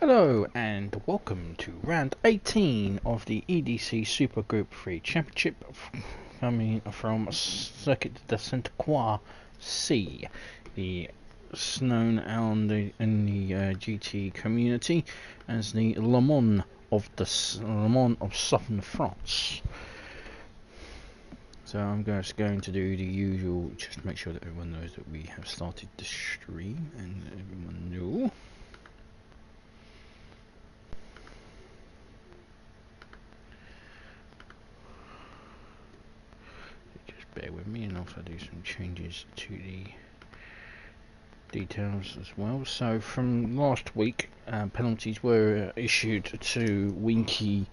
Hello and welcome to round 18 of the EDC Super Group 3 Championship coming from Circuit de Sainte-Croix C, it's known in the GT community as the Le Mans of Southern France. So I'm just going to do the usual, just to make sure that everyone knows that we have started the stream and everyone knows. Bear with me, and also do some changes to the details as well. So from last week, penalties were issued to Winky,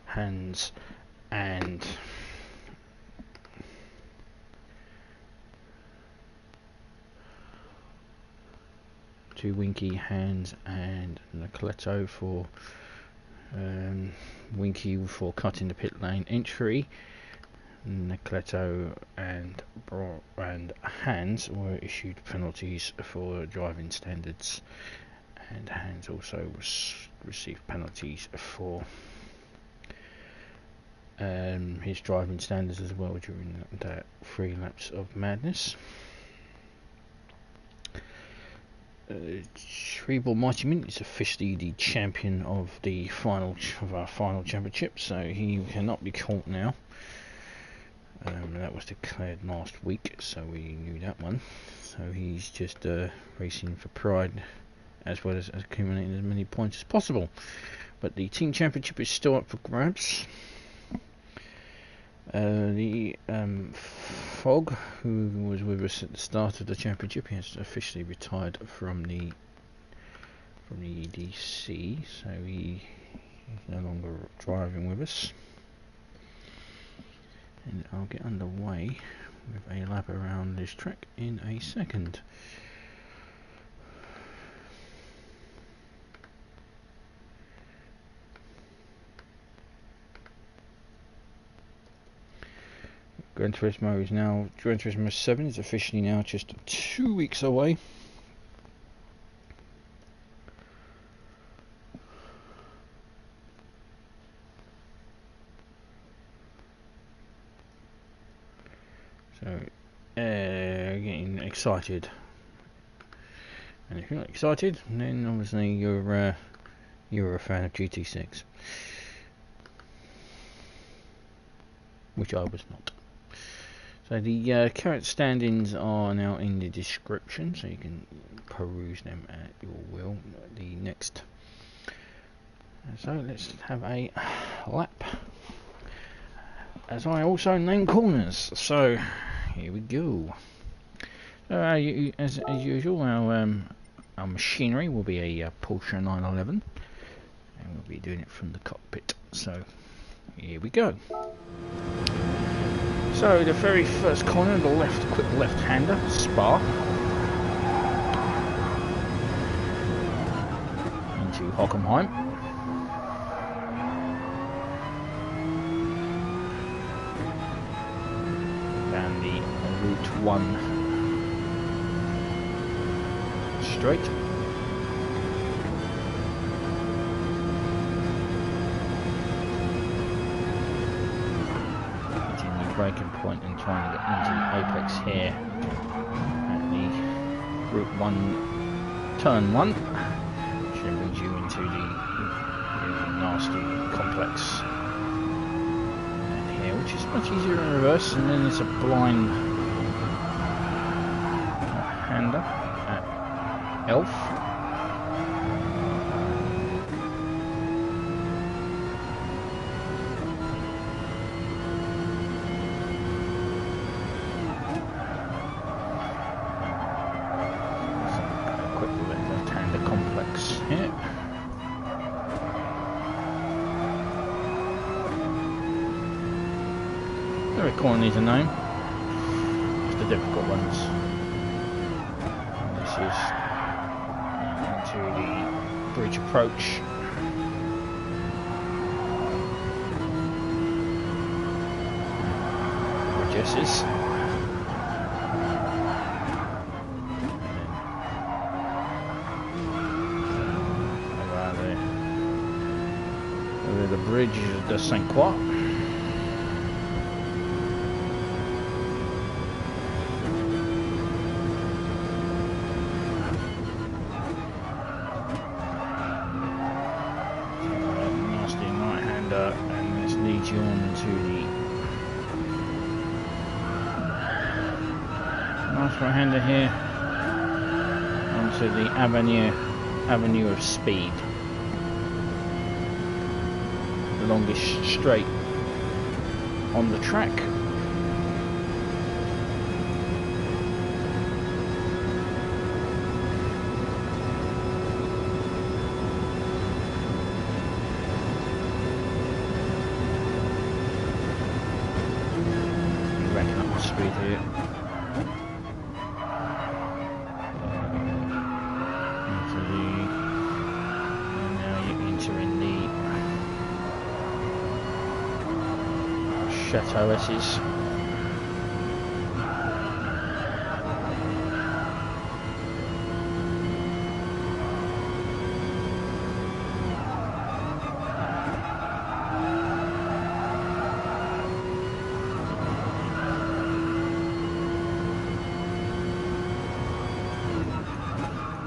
Hands, and Nolceto for Winky for cutting the pit lane entry. Nolceto and Hands were issued penalties for driving standards, and Hands also received penalties for his driving standards as well during that 3 laps of madness. TreborMightyMint is officially the champion of our final championship, so he cannot be caught now. That was declared last week, so we knew that one. So he's just racing for pride, as well as accumulating as many points as possible. But the team championship is still up for grabs. The Fog, who was with us at the start of the championship, he has officially retired from the EDC, so he is no longer driving with us. And I'll get underway with a lap around this track in a second. Gran Turismo is now, Gran Turismo 7 is officially now just 2 weeks away. So, getting excited. And if you're not excited, then obviously you're a fan of GT6, which I was not. So the current standings are now in the description, so you can peruse them at your will. The next. So let's have a lap, as I also name corners. So here we go. As usual, our machinery will be a Porsche 911, and we'll be doing it from the cockpit. So here we go. So the very first corner, the quick left-hander, Spa, into Hockenheim. Down the Route 1 straight. Braking point and trying to get into the apex here at the Route 1 Turn 1, which then brings you into the really nasty complex here, which is much easier in reverse. And then there's a blind hander at Elf. Every corner needs a name, just the difficult ones. And this is into the bridge approach. Bridges. over the bridge de Sainte-Croix. Nasty right-hander, and this leads you on to the nice right-hander here onto the avenue of speed. Longest straight on the track. Racking up the speed here. And now you're entering the Joetopps.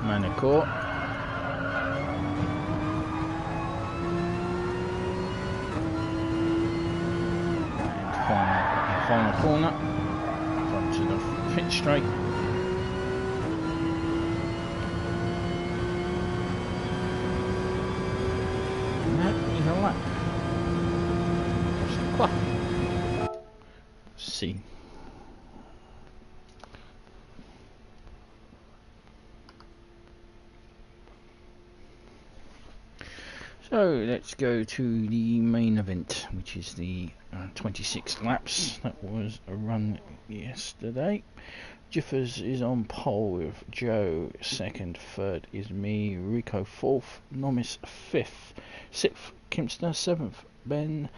Manicourt. Final corner, front to the pit straight. No, he's a lap. See. So let's go to the main event, which is the 26 laps that was run yesterday. Jiffers is on pole with Joe second, third is me, Rico fourth, Nomis fifth, sixth Kimster, seventh Ben,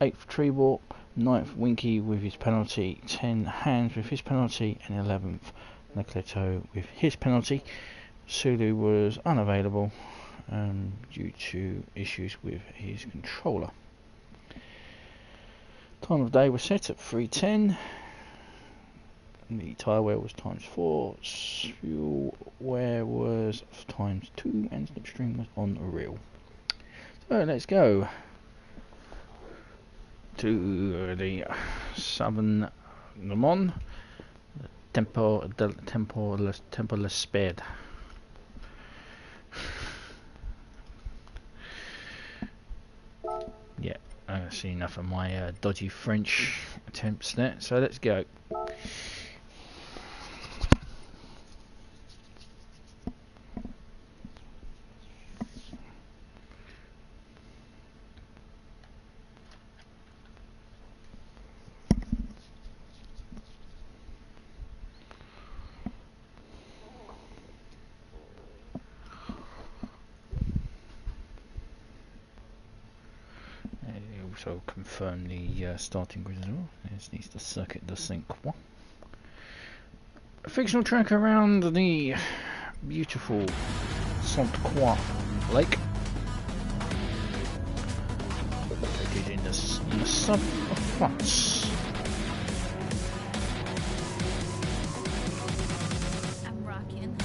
eighth Trebor, ninth Winky with his penalty, 10 Hands with his penalty, and 11th Nolceto with his penalty. Sulu was unavailable due to issues with his controller. Time of day was set at 3:10. The Tyre Wear was ×4, Fuel Wear was ×2, and Slipstream was on a reel. So let's go to the Southern Le Mans, Tempo l'Espède. Yeah, I see enough of my dodgy French attempts there, so let's go. Also confirm the starting grid as well. This needs the circuit de Sainte-Croix. A fictional track around the beautiful Sainte-Croix lake. Located in the south of France. I'm rocking.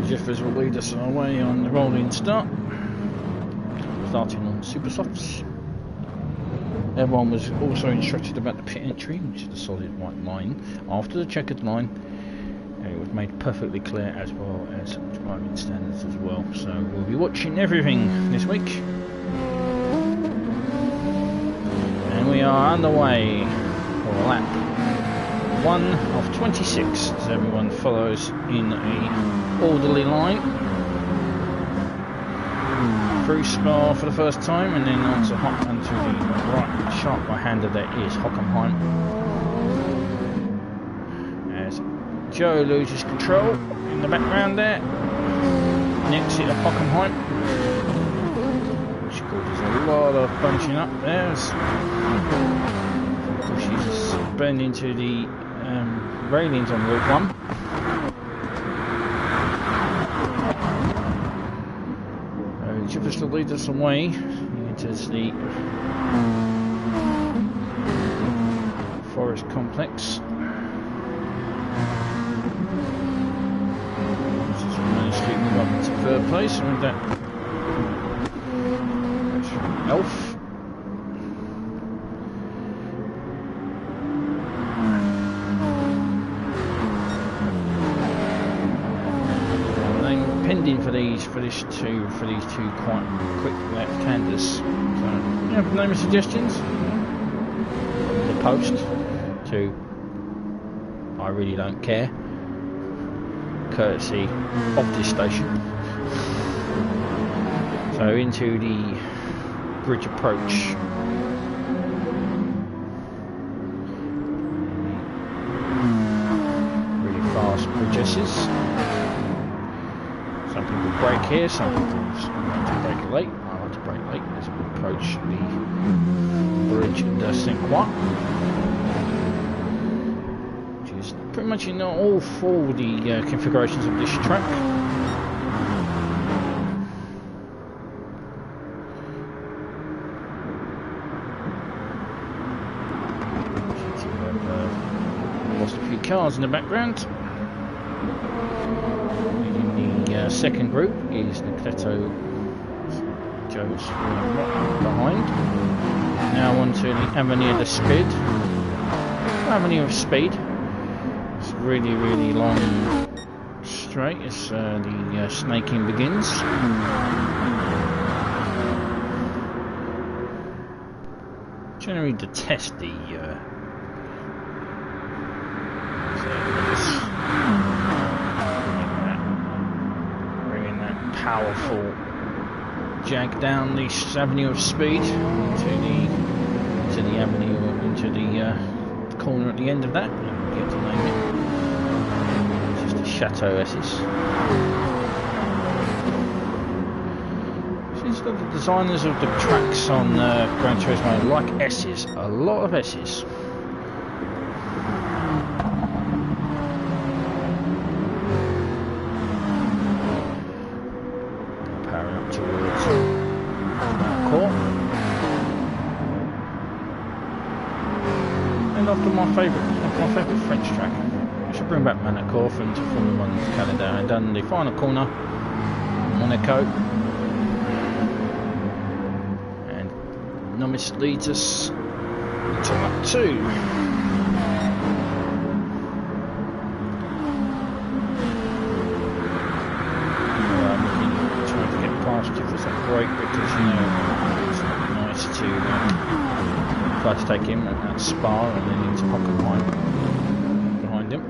Jiffers will lead us away on the rolling start, starting on Super Softs. Everyone was also instructed about the pit entry, which is the solid white line after the checkered line, and it was made perfectly clear, as well as driving standards as well. So we'll be watching everything this week, and we are underway for lap 1 of 26 as everyone follows in a orderly line through Spa for the first time, and then onto the right sharp right-hander that is Hockenheim, as Joe loses control in the background there. Next hit of Hockenheim, which causes a lot of bunching up there as pushes Ben into the railings on Route 1. Jiffers will lead us away into the forest complex. Just managed to move up into third place with that elf. Pending for these two quite quick left-handers. So, yeah, name of suggestions. The post to I really don't care. Courtesy of this station. So into the bridge approach. Really fast bridges. Some people brake here, some people like to brake late. I like to brake late as we approach the bridge de Sainte-Croix, which is pretty much in all four of the configurations of this track. Lost a few cars in the background. Second group is Nolceto, Joetopps behind. Now onto the Avenue of Speed. Avenue of Speed. It's really, really long straight as the snaking begins. Generally detest the powerful jag down this Avenue of Speed into the avenue, into the corner at the end of that. I forget to name it. It's just the Chateau S's. Seems like the designers of the tracks on Gran Turismo like S's, a lot of S's. My favourite French track. I should bring back Monaco from Formula 1's calendar. And done the final corner, Monaco, and Nomis leads us to lap 2. Trying to get past JIFFERS at break because it's nice to try to take him at Spa and then into Hockenheim behind him.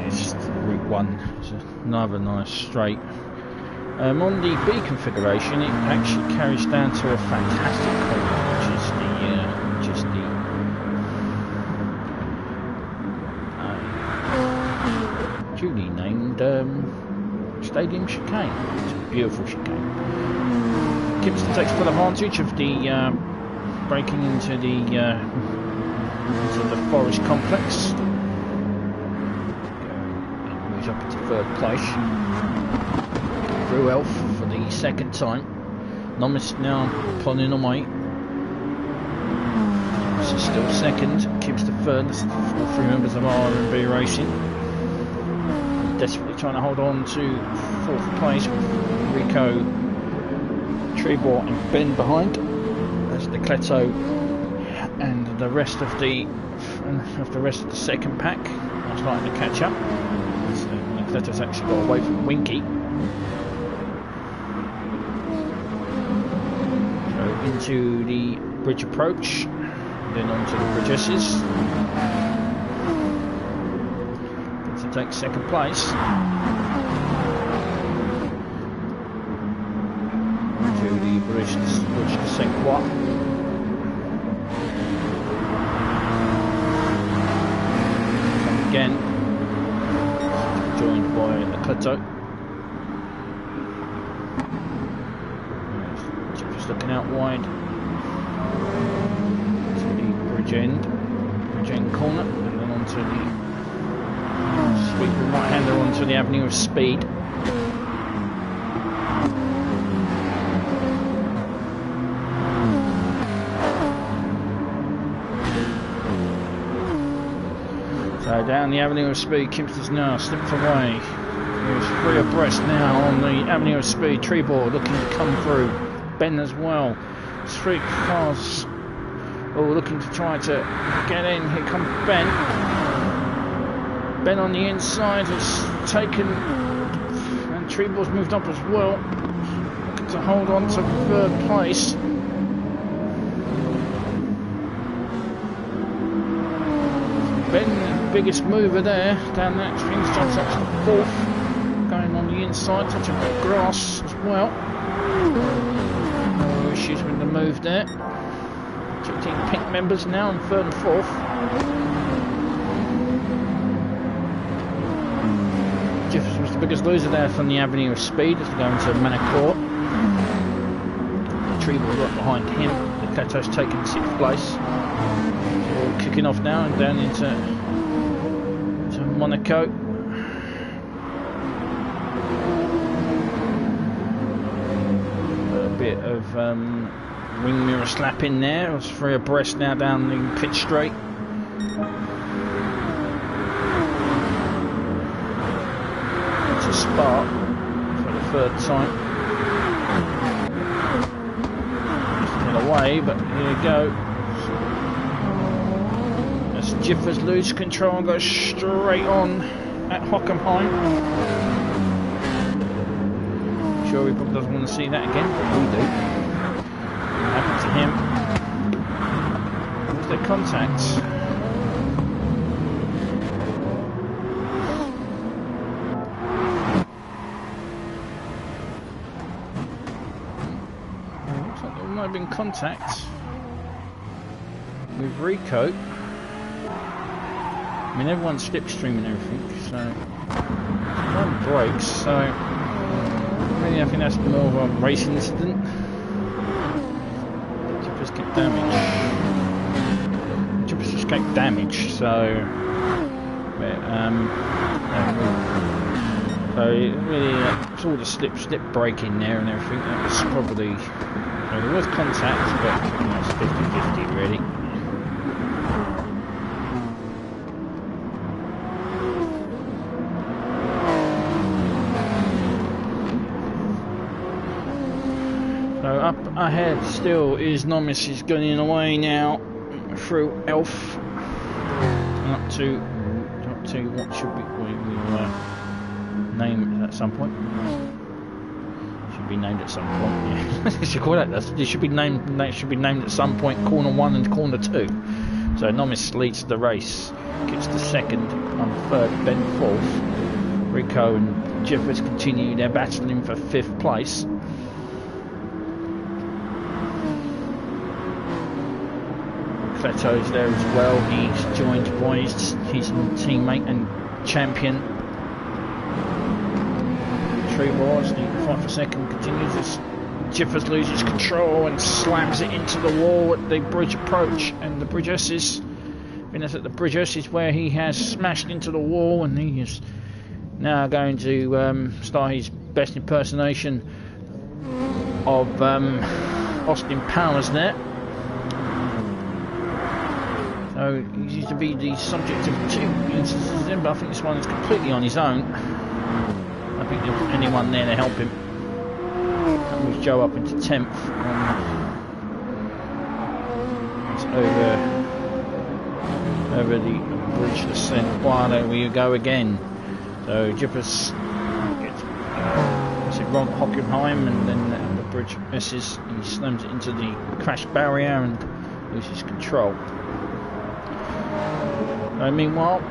It's Route 1, it's another nice straight. On the B configuration, it actually carries down to a fantastic corner, which is the duly named Stadium Chicane. It's a beautiful chicane. Kipster takes full advantage of the breaking into the forest complex. Moves up into third place. Through Elf for the second time. Nomis now plodding away. This is still second. Kipster third. That's all three members of RMB Racing. Desperately trying to hold on to fourth place with Rico, Trebor and Ben behind. There's Nolceto and the rest of the second pack are starting to catch up. So Nolceto's actually got away from Winky. So into the bridge approach, then onto the bridge S's. To take second place. To the bridge to Sainte-Croix. Come again. Joined by Nolceto. Just looking out wide. bridge end corner, and then onto the sweep the right hander onto the Avenue of Speed. So down the Avenue of Speed, Kempster's now slipped away. He's free abreast now on the Avenue of Speed. Trebor looking to come through. Ben as well. Three cars looking to try to get in. Here comes Ben. Ben on the inside has taken, and Trebor's moved up as well. Looking to hold on to third place. Ben, the biggest mover there, down that string, jumps up to fourth. Going on the inside, touching the grass as well. No issues with the move there. 15 pink members now in third and fourth. Jiffers was the biggest loser there from the Avenue of Speed as they go into Manicourt. Trebor right behind him. Leto's taking sixth place. So all kicking off now and down into Monaco. A bit of wing mirror slap in there. It's free abreast now down the pit straight. It's a spark for the third time. Still away, but here we go. As Jiffers lose control and goes straight on at Hockenheim. Sure, he probably doesn't want to see that again, but we do. What happened to him? Was there contact? Looks like there might have been contact with Rico. I mean, everyone's slipstreaming everything, so one breaks, so really I think that's more of a racing incident. Jiffers escaped damage. Jiffers escaped damage, so so it really it's all the slip breaking there and everything. That was probably there was contact, but it's 50-50 really. Up ahead still is Nomis. Is going away now through Elf up to what should we name it at some point. Should be named at some point. Yeah, should call that. It should be named. It should be named at some point. Corner 1 and corner 2. So Nomis leads the race. Gets to second. On third. Ben fourth. Rico and Jiffers continue. They're battling for fifth place. Leto's there as well. He's joined by his teammate and champion. Trebor's the fight for second continues as Jiffers loses control and slams it into the wall at the bridge approach, and the bridge S's. It's at the bridge S's where he has smashed into the wall, and he is now going to start his best impersonation of Austin Powers there. So he used to be the subject of 2 instances then, but I think this one is completely on his own. I think there wasn't anyone there to help him. That moves Joe up into 10th. It's over the bridge to Sainte-Croix. There we go again. So Jiffers gets wrong Hockenheim, and then the bridge misses. He slams it into the crash barrier and loses control. Meanwhile,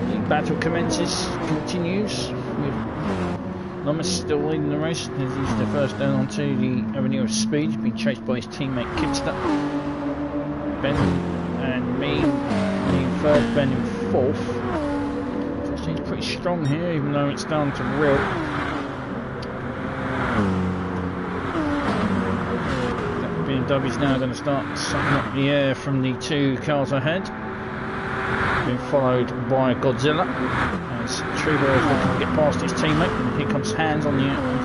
the battle continues with Nomis still leading the race. He's the first down onto the Avenue of Speed. He's been chased by his teammate Kipster. Ben and me in third, Ben in fourth. So it seems pretty strong here, even though it's down to real. That being dub is now going to start sucking up the air from the two cars ahead. Being followed by Godzilla as Trebor is looking to get past his teammate. And here comes Hans on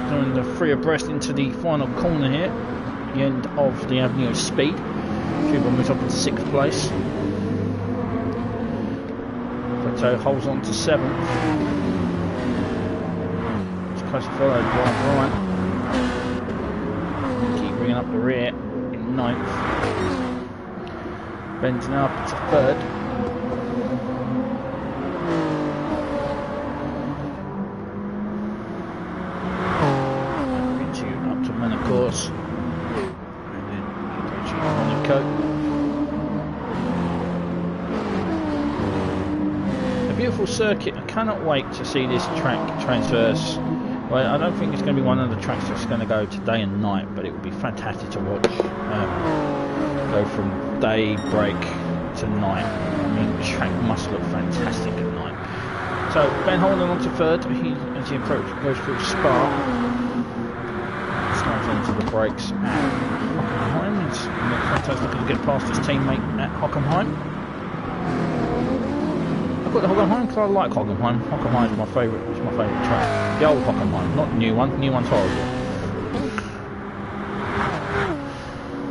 doing the free abreast into the final corner here, at the end of the Avenue of Speed. Trebor moves up into 6th place. Plateau holds on to 7th. It's closely followed by Brian. Keep bringing up the rear in 9th. Ben's now up to 3rd. Up to man, of course. And then approaching Monaco. Beautiful circuit. I cannot wait to see this track transverse. Well, I don't think it's going to be one of the tracks that's going to go to day and night, but it would be fantastic to watch. Go from day break to night. I mean, the track must look fantastic at night. So Ben holding on to 3rd as he goes through Spa. Slides onto the brakes at Hockenheim. Plateau's looking to get past his teammate at Hockenheim. I've got the Hockenheim because I like Hockenheim. Hockenheim is my favourite. It's my favourite track. The old Hockenheim, not the new one. The new one's horrible.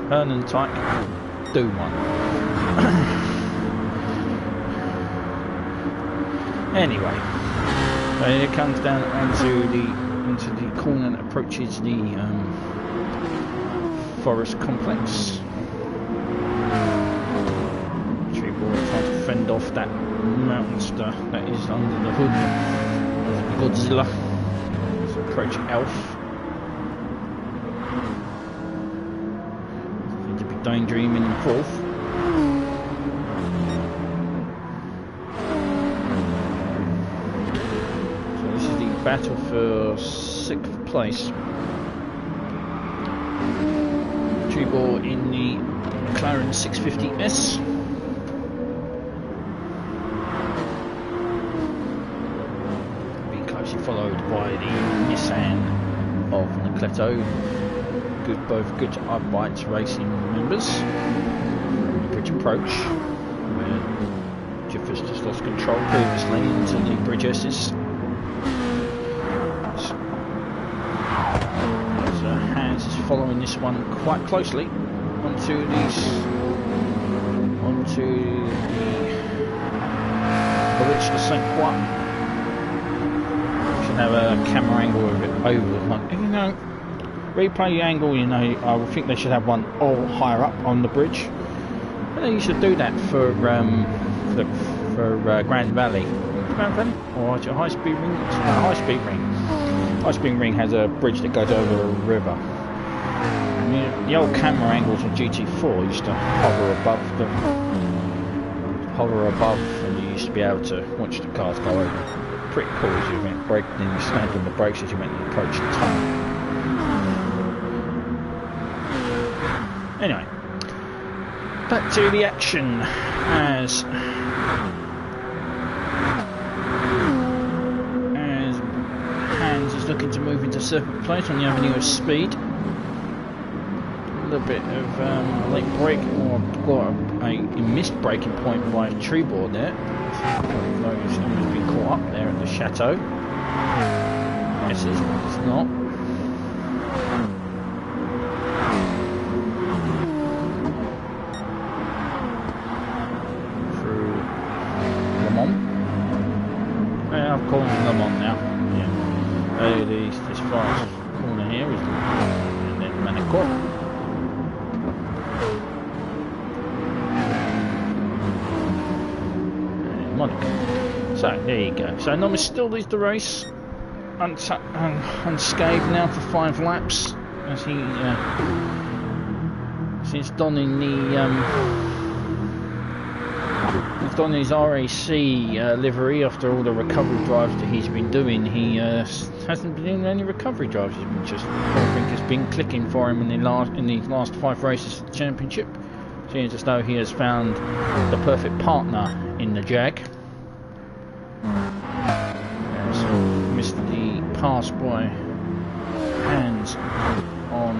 Hernan Tyke, do one. Anyway, so it comes down into the corner and approaches the forest complex. Trebor trying to fend off that monster that is under the hood of Godzilla. Let's approach Elf. Seems to be daydreaming in 4th. So this is the battle for 6th place. Trebor in the McLarent 650S. Followed by the Nissan of Nolceto, both Gute Arbeit Racing members. Bridge approach, where Jiffers just lost control previously into the Bridge S's. Hans is following this one quite closely onto the bridge to Sainte-Croix. Have a camera angle of it over, like, you know, replay the angle. You know, I would think they should have one all higher up on the bridge. But they used to do that for Grand Valley. Or is it High Speed Ring? It's High Speed Ring. High Speed Ring has a bridge that goes over a river. I mean, the old camera angles on GT4 used to hover above, and you used to be able to watch the cars go over. Pretty cool as you went brake, then you slammed on the brakes as you went and approached the tunnel. Anyway, back to the action as Hans is looking to move into 7th place on the Avenue of Speed. A little bit of a late break, or a missed braking point by Trebor there. He's been caught up there at the chateau. Yes, it's not. Through Le Mans. Yeah, I'm calling it Le Mans now. Yeah. This fast corner here is, and then Monaco. So there you go. So Nomis still leads the race, unscathed now for 5 laps, as he since donning his RAC livery after all the recovery drives that he's been doing. He hasn't been doing any recovery drives. He's been just, everything has been clicking for him in these last 5 races of the championship. Seems as though he has found the perfect partner in the Jag. Missed the pass by Hans on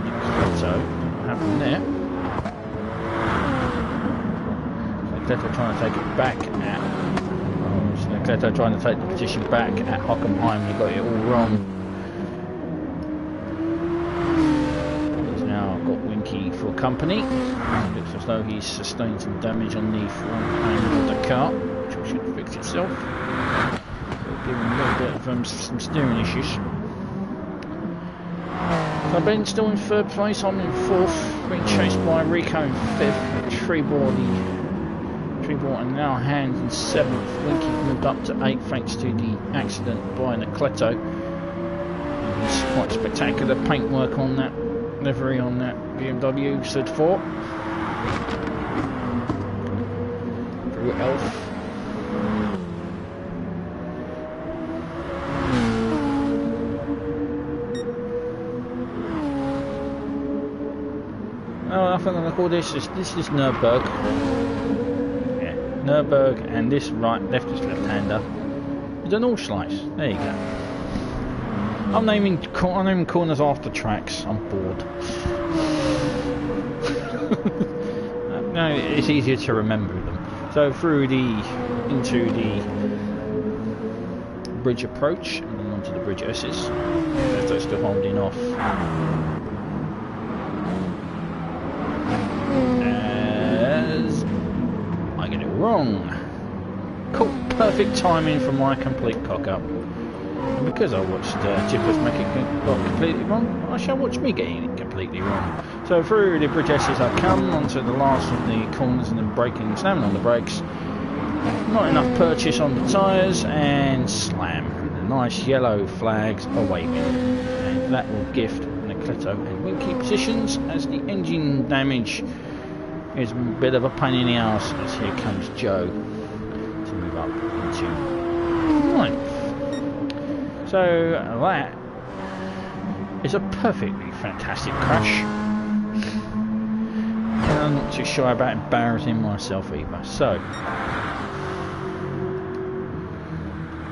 Nolceto. Nolceto trying to take it back at... Nolceto trying to take the position back at Hockenheim. He got it all wrong. He's now got Winky for company. Looks as though he's sustained some damage on the front end of the car, which should fix itself. It'll give him a little bit of some steering issues. So Ben's still in third place, I'm in fourth, being chased by Rico in fifth, Trebor and now Hands in seventh. Winky moved up to eighth thanks to the accident by Nolceto. It's quite spectacular paintwork on that livery on that BMW stood for. Through Elf. Oh, I think I'm going to call this is Nürburg. Yeah, Nürburg, and this leftist left-hander is an all-slice. There you go. I'm naming corners after tracks. I'm bored. No, it's easier to remember them. So into the bridge approach, and then onto the bridge S's. They're still holding off. Wrong. Cool, perfect timing for my complete cock up. And because I watched Jiffers make it completely wrong, I shall watch me getting it completely wrong. So through the bridge S's I come onto the last of the corners and then braking, slamming on the brakes. Not enough purchase on the tyres and slam. The nice yellow flags are waving. And that will gift Nolceto and Winky positions as the engine damage is a bit of a pain in the arse as here comes Joe to move up into ninth. So that is a perfectly fantastic crash. And I'm not too shy about embarrassing myself either. So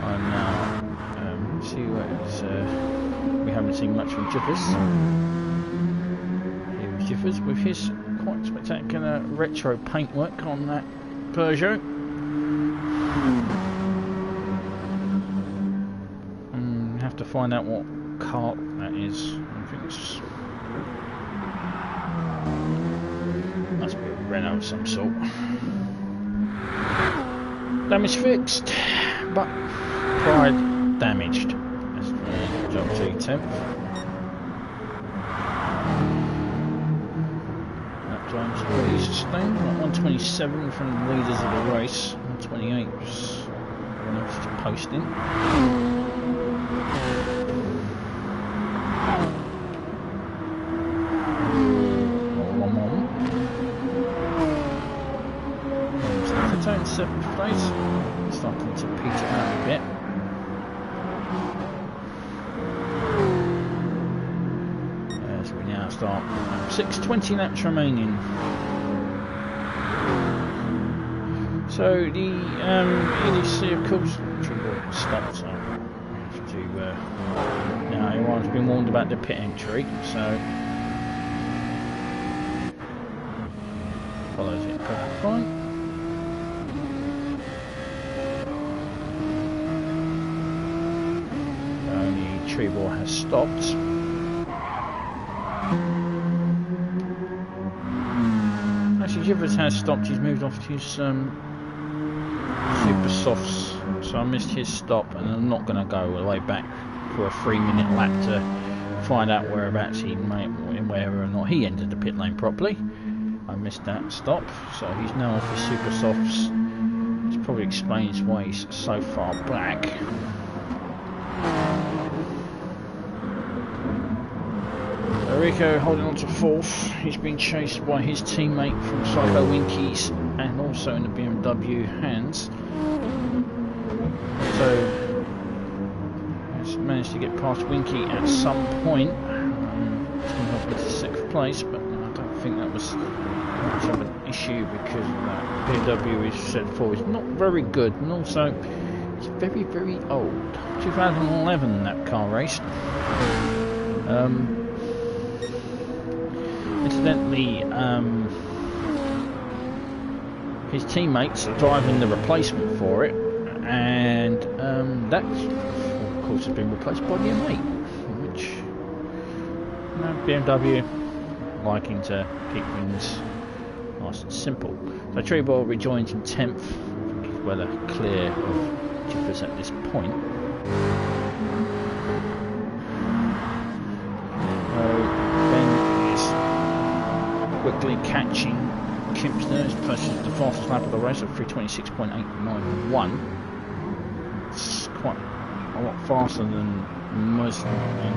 I'm now see what it's, we haven't seen much from Jiffers. Here is Jiffers with his quite spectacular retro paintwork on that Peugeot. Have to find out what car that is. I think it's must be a Renault of some sort. Damage fixed, but pride damaged. That's the job G10. Times pretty sustained, 127 from the leaders of the race, 128 was just posting. Nolceto in 7th place, starting to peter out a bit. As we now start 6:20 laps remaining. So the EDC, of course, stopped. So have to. Now everyone's been warned about the pit entry, so follows it perfectly fine. Only Trebor has stopped. Jiffers has stopped, he's moved off to his Super Softs, so I missed his stop and I'm not going to go all the way back for a 3-minute lap to find out whereabouts whether or not he entered the pit lane properly. I missed that stop, so he's now off his Super Softs, which probably explains why he's so far back. Rico holding on to fourth. He's been chased by his teammate from Psycho Winky's and also in the BMW Hands. So he's managed to get past Winky at some point. He's come up with 6th place, but I don't think that was much of an issue because that BMW is said for is not very good, and also it's very, very old. 2011 that car raced. Incidentally, his teammates are driving the replacement for it, and that, of course, has been replaced by the M8, which BMW liking to keep things nice and simple. So Trebor rejoins in 10th. He's well clear of Jiffers at this point. Ben is quickly catching Kimpster. He's posted the fastest lap of the race of 326.891. It's quite a lot faster than most of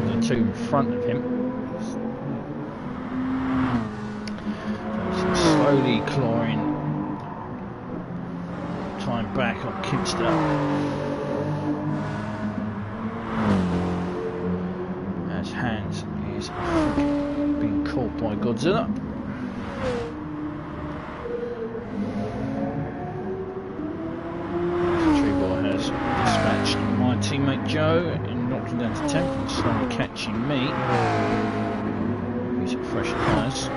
the two in front of him. So slowly clawing time back on Kimpster. As Hans is being caught by Godzilla. Trebor has dispatched my teammate Joe and knocked him down to 10th and slowly catching me. Using fresh tyres.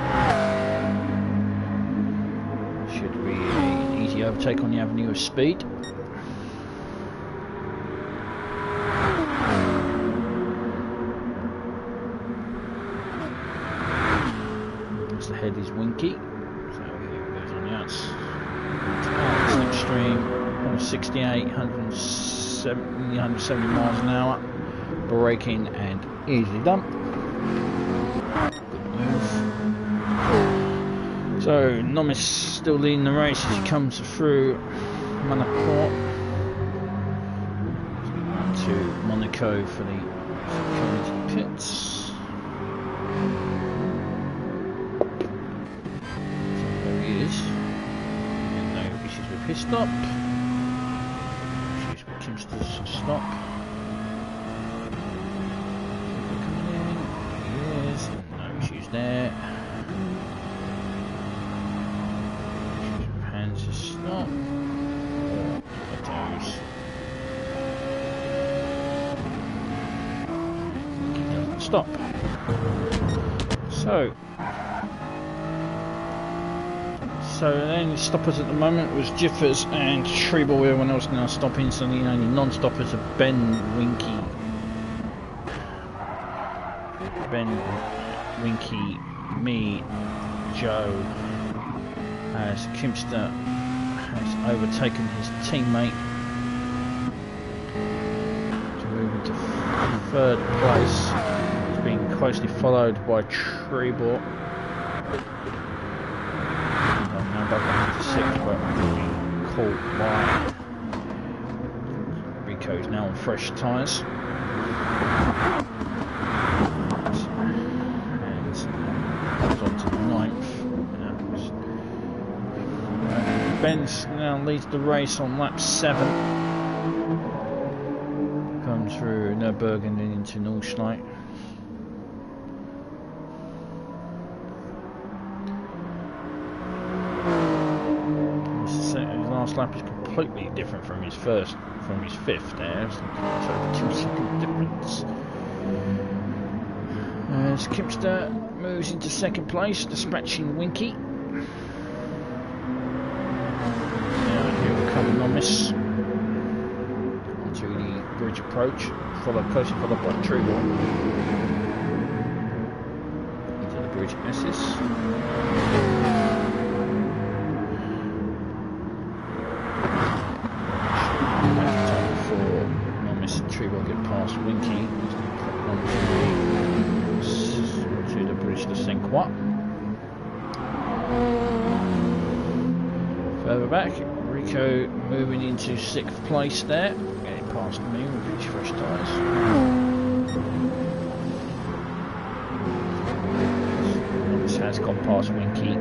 Should be an easy overtake on the Avenue of Speed. Just ahead is Winky. So here goes on the outside. Slipstream. 68, 170 miles an hour, braking and easily done. Good move. So Nomis still leading the race as he comes through Monaco to Monaco for the community pits. So there he is. And no issues with his stop. Kimpster's stop. Coming in. He is. No issues there. Issues with Hans' stop. Toes. He doesn't stop. So then stoppers at the moment was Jiffers and Trebor. Everyone else now stopping, so the only non-stoppers are Ben, Winky, me, Joe, as Kimpster has overtaken his teammate to move into 3rd place. He's being closely followed by Trebor. Back into 6th, but being caught by Rico's now on fresh tyres. And goes on to 9th. Benz now leads the race on lap 7. Comes through Nürburgring and into Nolceto. Last lap is completely different from his 5th there. It's over 2 second difference. As Kimpster moves into 2nd place, dispatching Winky. Now here will come Nomis onto the bridge approach, closely followed by Trebor. Into the bridge S's. Trebor get past Winky. He's going to put on to the bridge to Sainte-Croix. Further back, Rico moving into 6th place there, getting past me with his fresh tyres. This has gone past Winky.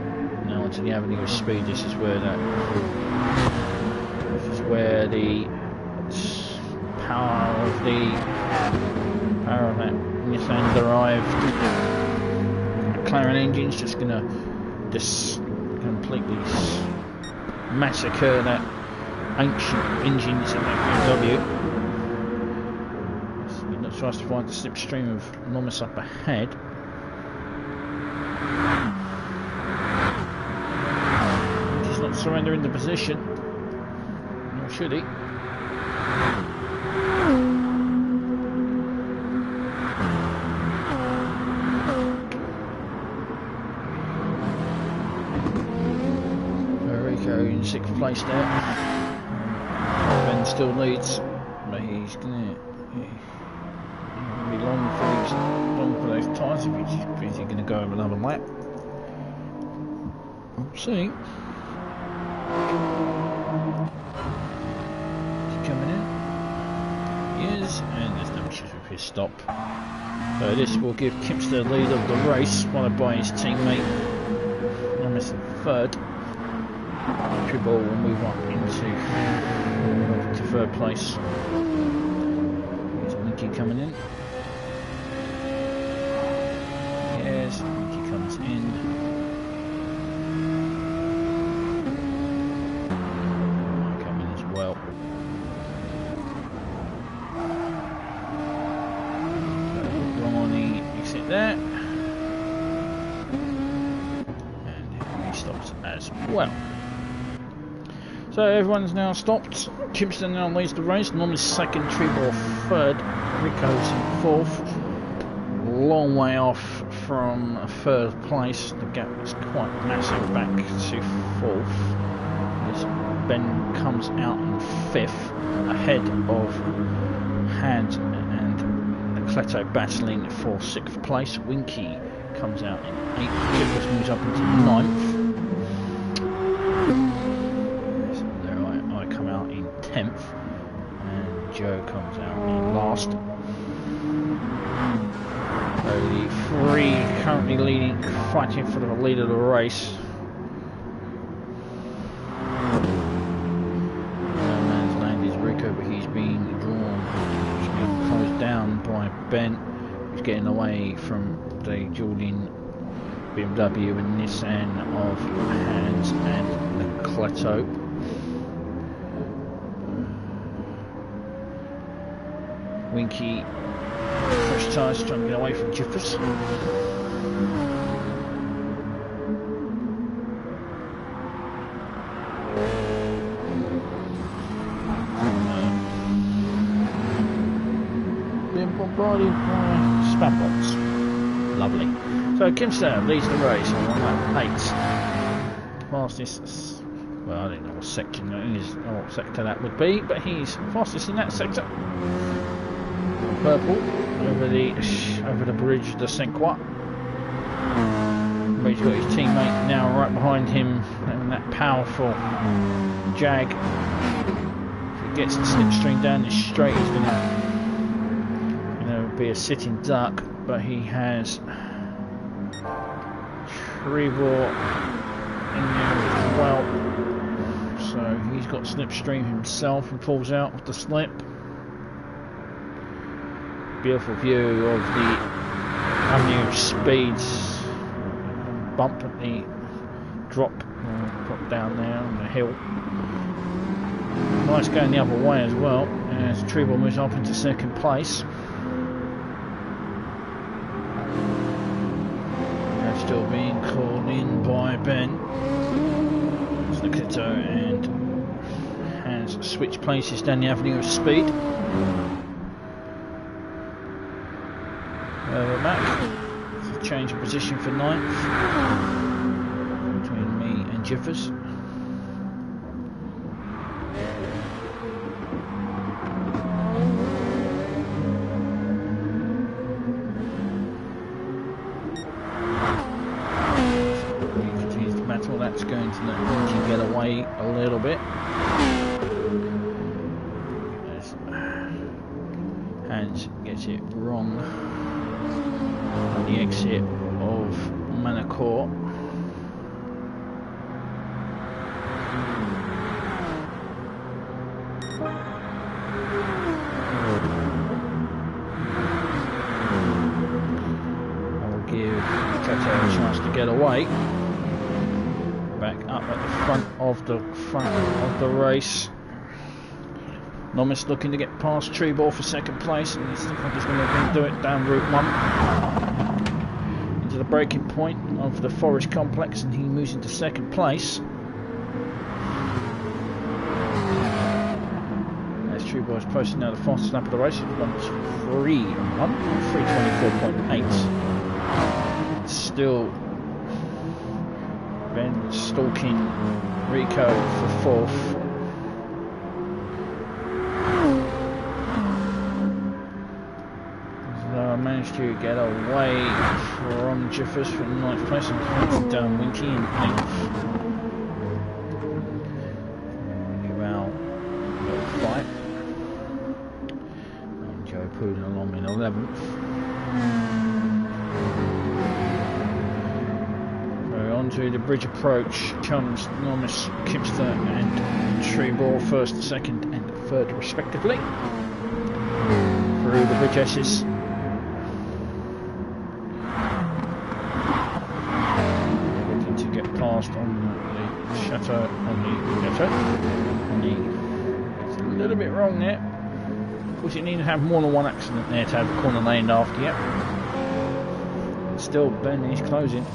Now onto the Avenue of Speed. This is where the power of that Nissan derived McLarent engine's just going to completely massacre that ancient engines in that BMW. So we're not tries to find the slipstream of Nomis up ahead. He's not surrender into position. Or should he? Rico in 6th place there. Ben still leads, but he's gonna be long for those tyres. If he's gonna go over another lap. We'll see. Is he coming in? He is, and there's no issues with his stop. So this will give Kimster the lead of the race, followed by his teammate, almost in 3rd. Trebor will move up into 3rd place. There's Winky coming in. Yes, Winky comes in. Come in as well. Ronnie exit there. And he stops as well. So everyone's now stopped. Kimster now leads the race. Normally 2nd, Trebor 3rd, Rico's in 4th. Long way off from 3rd place. The gap is quite massive back to 4th. As Ben comes out in 5th, ahead of Hand and Nolceto battling for 6th place. Winky comes out in 8th. JIFFERS moves up into 9th. 10th, and Joe comes out in last. So the 3 currently leading, fighting for the lead of the race. No man's land is Rico, but he's being drawn, he's being closed down by Ben, who's getting away from the Jordan BMW and Nissan of Hans and Nolceto. Winky, fresh tyres, trying to get away from JIFFERS. Being bombarded by spam bots. Lovely. So Kimster leads the race on lap 8. Fastest, well, I don't know what section that is, or what sector that would be, but he's fastest in that sector. Purple over the bridge, the Sainte-Croix. But he's got his teammate now right behind him, and that powerful Jag. If he gets the slipstream down this straight, he's going to be a sitting duck. But he has Trevor in there as well, so he's got slipstream himself and pulls out with the slip. Beautiful view of the avenue of speeds, bump at the drop down there on the hill. Nice going the other way as well, as Trebor moves up into 2nd place. They're still being called in by Ben. Nolceto and has switched places down the avenue of speed. Back. It's a change of position for 9th between me and JIFFERS. He continues to battle. That's going to let Winky get away a little bit. Hans gets it wrong on the exit of Manacourt. I will give Joetopps a chance to get away. Back up at the front of the race. Nomis looking to get past Trebor for 2nd place, and he's looking like he's going to do it down Route 1 into the breaking point of the Forest Complex, and he moves into 2nd place. Trebor's is posting now the fastest lap of the race. It's 3:24.8. Still Ben stalking Rico for 4th. Managed to get away from Jiffers for 9th place and hunted down Winky in 8th. Well, fight. And Joe pulling along in 11th. So onto the bridge approach comes Enormous Kipster and Trebor, 1st, 2nd and 3rd respectively. Through the bridge S's. On the Chateau, it's a little bit wrong there. Of course, you need to have more than one accident there to have the corner laid after you. Still, Ben is closing.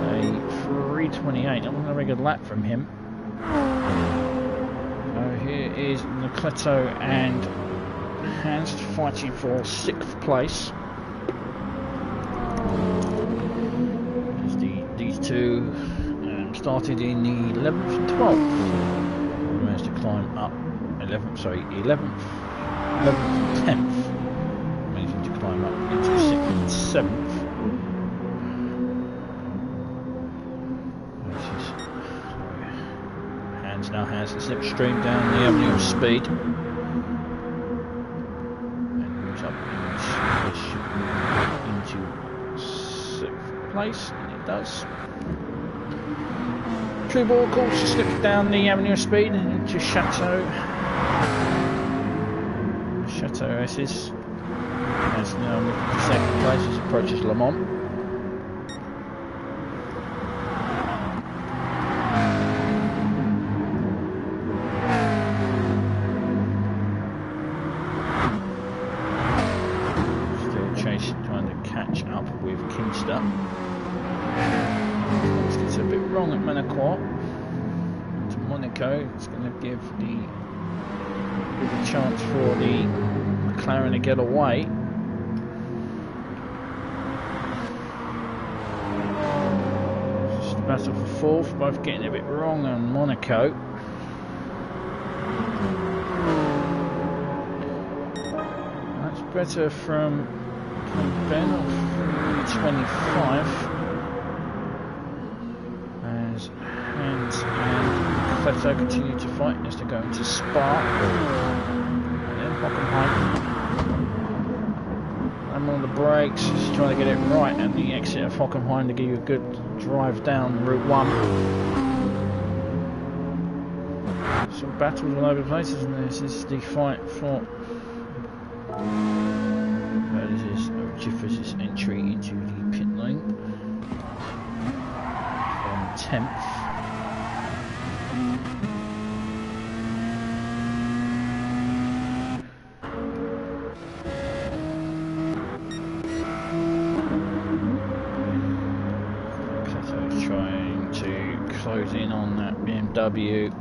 A 3:28. That wasn't a very good lap from him. Here is Nolceto and Hans fighting for 6th place. These two started in the 11th and 12th. We managed to climb up 11th and 10th. Managing to climb up into 6th and 7th. Hans now has a slipstream down the avenue of speed. Up into 6th place, and it does. Trebor, of course, slipped down the avenue of speed into Chateau S's. That's now moving to 2nd place as it approaches Le Mans. It's a bit wrong at Monaco. To Monaco, it's going to give the chance for the McLarent to get away. Just a battle for 4th, both getting a bit wrong on Monaco. That's better from Ben of 3:25 as Hans and Nolceto continue to fight as they go into Spa, and then Hockenheim. I'm on the brakes, just trying to get it right at the exit of Hockenheim to give you a good drive down Route 1. Some battles all over the place, isn't there? This is the fight for Jiffers' entry into the pit lane from 10th. Nolceto's trying to close in on that BMW.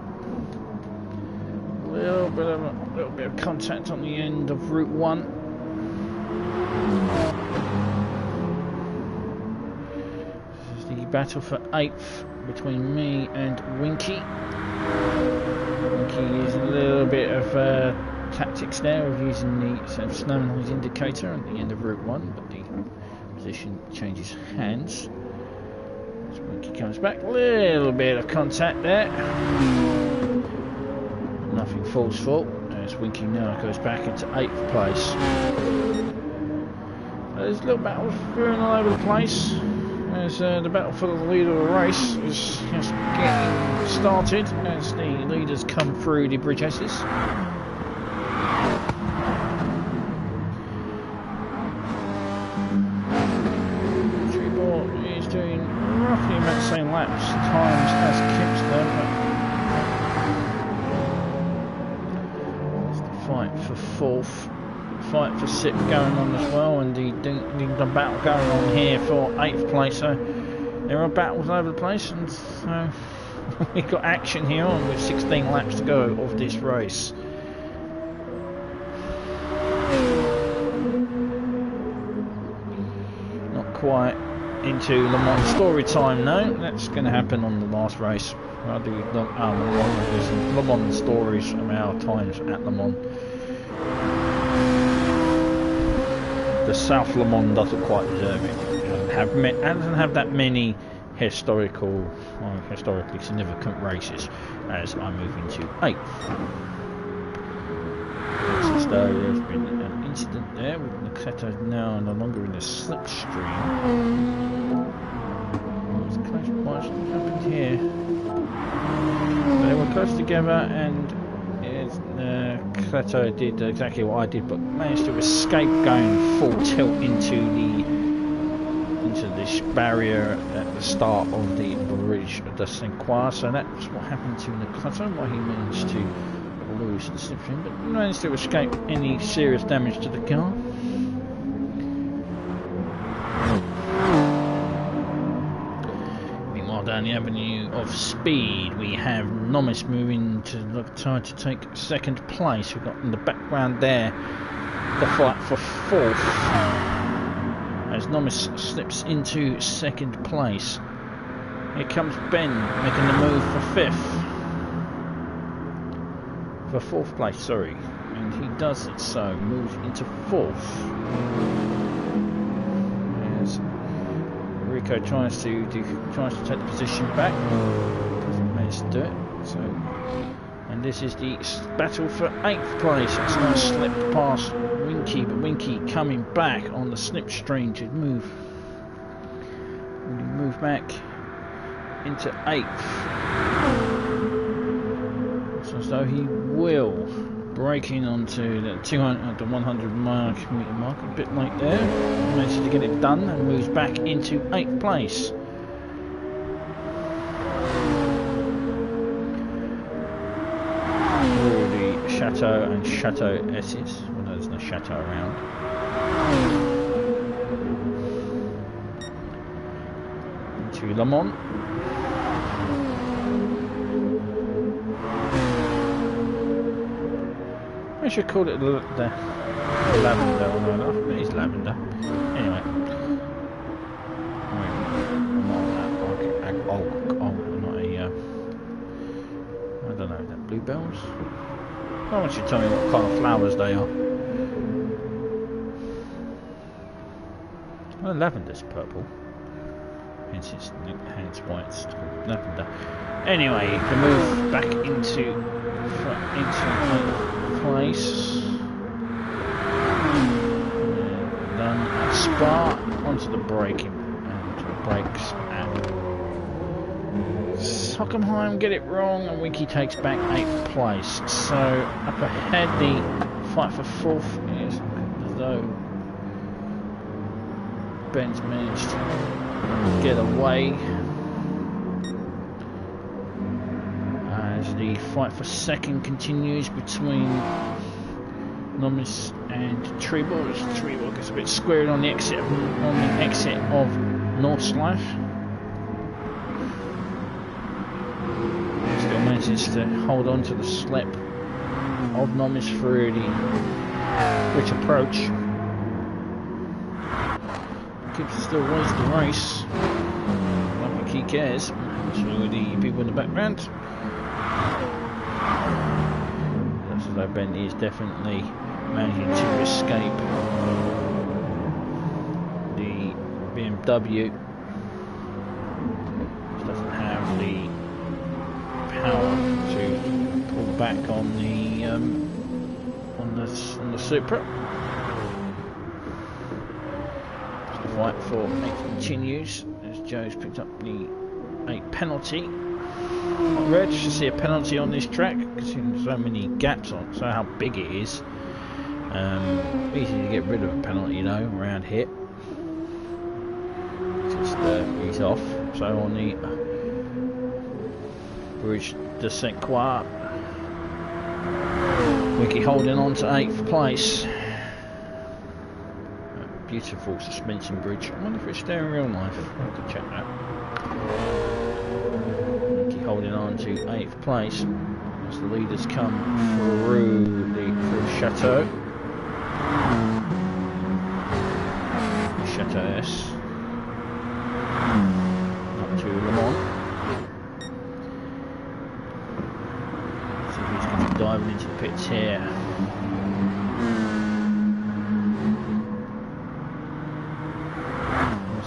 A little bit of contact on the end of Route 1. This is the battle for 8th between me and Winky. Winky using a little bit of tactics there of using the snow noise indicator at the end of Route 1, but the position changes hands. As Winky comes back, a little bit of contact there. Nothing forceful, as Winky now goes back into 8th place. There's little battles brewing all over the place as the battle for the lead of the race is just getting started as the leaders come through the bridge S's. Trebor is doing roughly about the same laps times as Kipster, but it's the fight for 4th. Fight for 6th going on as well, and the battle going on here for 8th place. So there are battles all over the place, and so We've got action here on with 16 laps to go of this race. Not quite into Le Mans story time, no. That's going to happen on the last race. I'll do Le Mans stories of our times at Le Mans. The South Le Mans doesn't quite deserve it. It doesn't have that many historically significant races as I move into 8th. Since though there's been an incident there with Nolceto now no longer in the slipstream. What happened here? They were close together and Nolceto did exactly what I did, but managed to escape going full tilt into this barrier at the start of the bridge of Sainte-Croix. So that's what happened to Nolceto, why he managed to lose the slipstream, but managed to escape any serious damage to the car. Meanwhile, down the avenue of speed, we have Nomis moving to try to take 2nd place. We've got in the background there the fight for 4th. As Nomis slips into 2nd place. Here comes Ben making the move for 5th. For 4th place, sorry. And he does it so, moves into 4th. As Rico tries to take the position back. Doesn't manage to do it. So, and this is the battle for 8th place. It's now slipped past Winky, but Winky coming back on the slipstream to move back into 8th. So as though he will, breaking onto the 100 metre mark, a bit late there. He manages to get it done and moves back into 8th place. Chateau and Chateau S's. Well, there's no Chateau around. Into Le Mans. I should call it the lavender. Oh, no, it is lavender. Anyway. I don't know, that bluebells? Why don't you tell me what kind of flowers they are? Well, lavender's purple. Hence why it's called lavender. Anyway, you can move back into place. Then Spa onto the braking brakes and Hockenheim get it wrong, and Winky takes back 8th place. So up ahead, the fight for 4th is as though Ben's managed to get away. As the fight for 2nd continues between Nomis and Trebor. Trebor gets a bit squared on the exit of Nordschleife. Still manages to hold on to the slip of Nomis through the bridge approach. Keeps still wins the race. I don't think he cares. So the people in the background. Looks as though Ben is definitely managing to escape the BMW. Which doesn't have the power to pull back on the Supra. The fight for 8th continues as Joe's picked up the 8 penalty. Not rare to see a penalty on this track, considering so many gaps on, so how big it is. Easy to get rid of a penalty, you know, around here. Just he's off. So on the bridge de Sainte-Croix, Winky holding on to 8th place. Beautiful suspension bridge. I wonder if it's there in real life. I have to check that. Winky holding on to 8th place as the leaders come through Chateau. Chateau S. Up to Le Mans. See who's going to be diving into the pits here.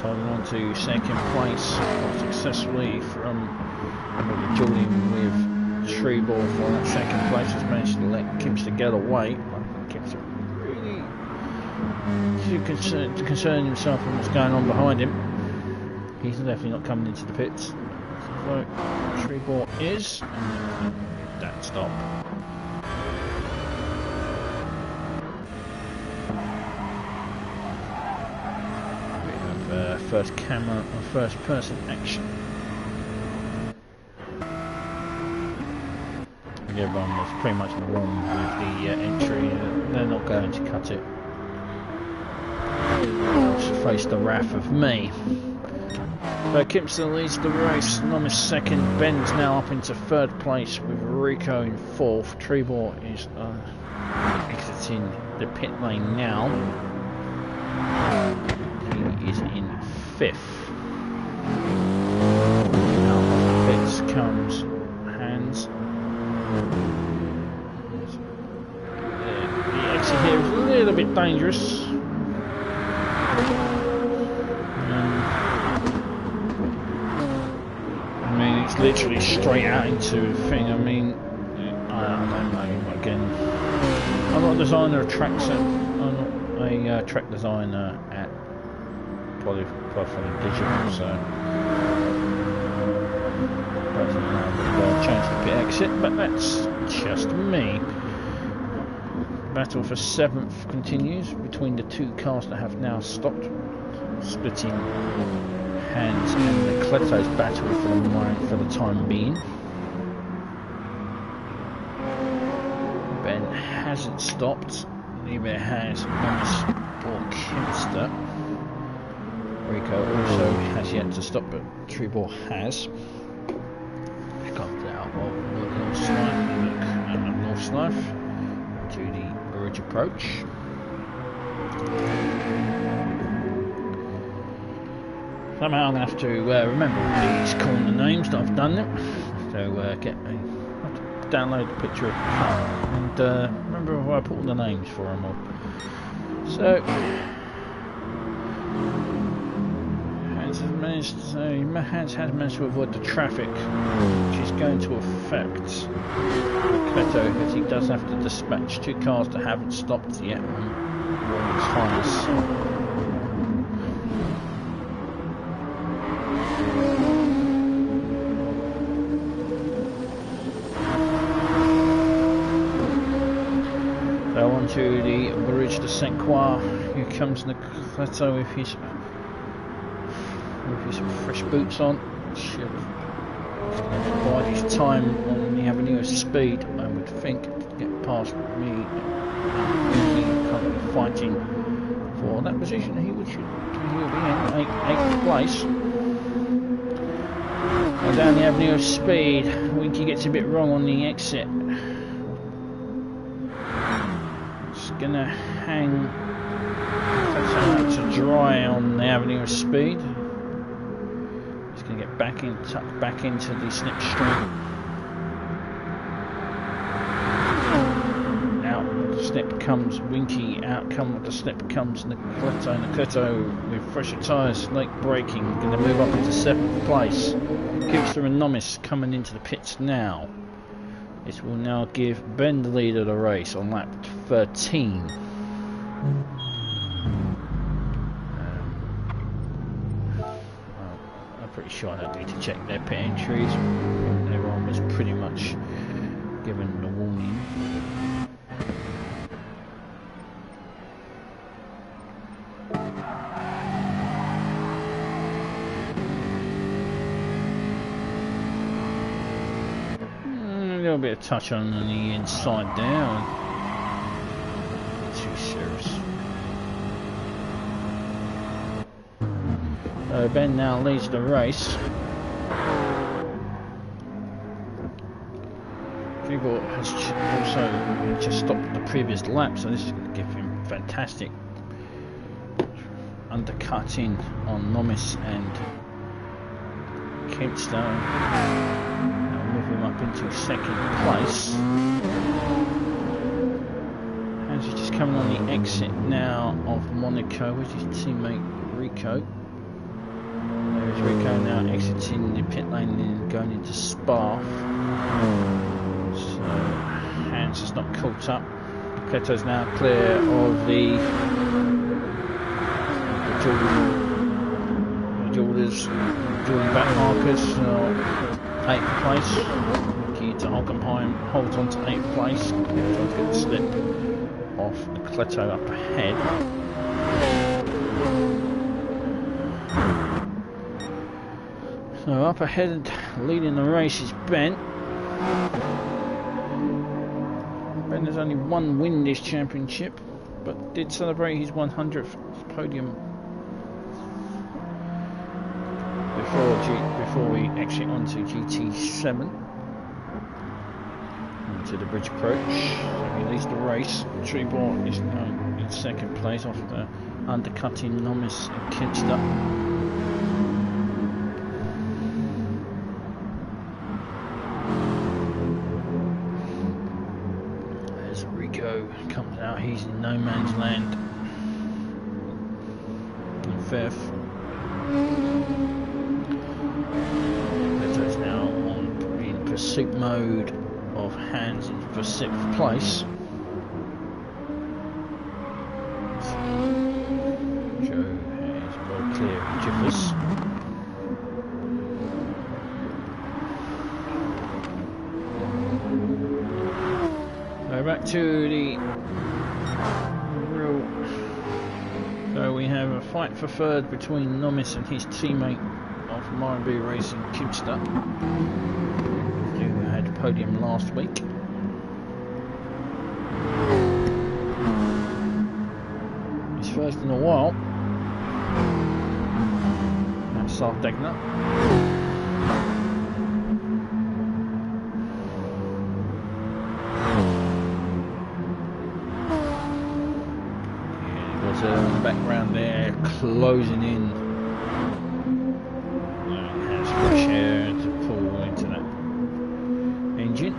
Holding on to 2nd place successfully from joining with Trebor for that 2nd place. Has managed to let Kimster get away. Kimster really concern himself with what's going on behind him. He's definitely not coming into the pits. So Trebor is, and that stop. First camera or first person action. Everyone was pretty much wrong with the entry. They're not going to cut it. Just face the wrath of me. So Kimster leads the race. Nomis 2nd. Ben's now up into 3rd place with Rico in 4th. Trebor is exiting the pit lane now. He is in 5th. Now on the pits comes Hans. The exit here is a little bit dangerous. I mean, it's literally straight out into the thing. I mean, I don't know. Again, I'm not a designer of tracks. I'm not a track designer at Polyphony Digital, so change the pit exit, but that's just me. Battle for 7th continues between the 2 cars that have now stopped, splitting Hans and Nolceto's battle for the time being. Ben hasn't stopped, neither has Nomis or Kimster. Rico also has yet to stop, but Trebor has. Comes out of North Life to the bridge approach. Somehow I'm going to have to remember all these corner names that I've done them. So have to download the picture of the car and remember where I put all the names for them all. So Hans has managed to avoid the traffic, which is going to affect Nolceto, as he does have to dispatch 2 cars that haven't stopped yet on tyres. So on to the bridge to Sainte-Croix. Here comes Nolceto with his fresh boots on. Should bide his time on the avenue of speed, I would think, to get past me. Currently fighting for that position. He will be in 8th place. And down the avenue of speed, Winky gets a bit wrong on the exit. Just gonna hang to dry on the avenue of speed. Going to get tucked back into the slipstream. Out the slip comes Winky, out the slip comes Nolceto with fresher tyres, late braking, going to move up into 7th place. Kimster and Nomis coming into the pits now. This will now give Ben the lead of the race on lap 13. Pretty sure I don't need to check their pit entries. Everyone was pretty much given the warning. A little bit of touch on the inside there. Too serious. Ben now leads the race. Trevor has also just stopped the previous lap, so this is going to give him fantastic undercutting on Nomis and Kempstone. That'll move him up into second place. As he's just coming on the exit now of Monaco, where's his teammate Rico? There's Rico now exiting the pit lane and going into Spa. So Hans is not caught up. Cleto's now clear of the Jordan back markers. 8th place. Winky to Hockenheim holds on to 8th place. Trying to get the slip off Cleto up ahead. So up ahead, leading the race is Ben. Ben has only one win this championship, but did celebrate his 100th podium before we exit onto GT7 onto the bridge approach. So he leads the race. Trebor is now in second place after undercutting Nomis and Kinster. As Rico comes out, he's in no man's land in fifth. Leto's now in pursuit mode of Hans for 6th place. Joe has got clear of Jiffers. So back to the real. So we have a fight for third between Nomis and his teammate of RMB Racing, Kimster, who had a podium last week. He's first in a while. That's Sardegna. In the background there, closing in. Has fresh air to pull into that engine.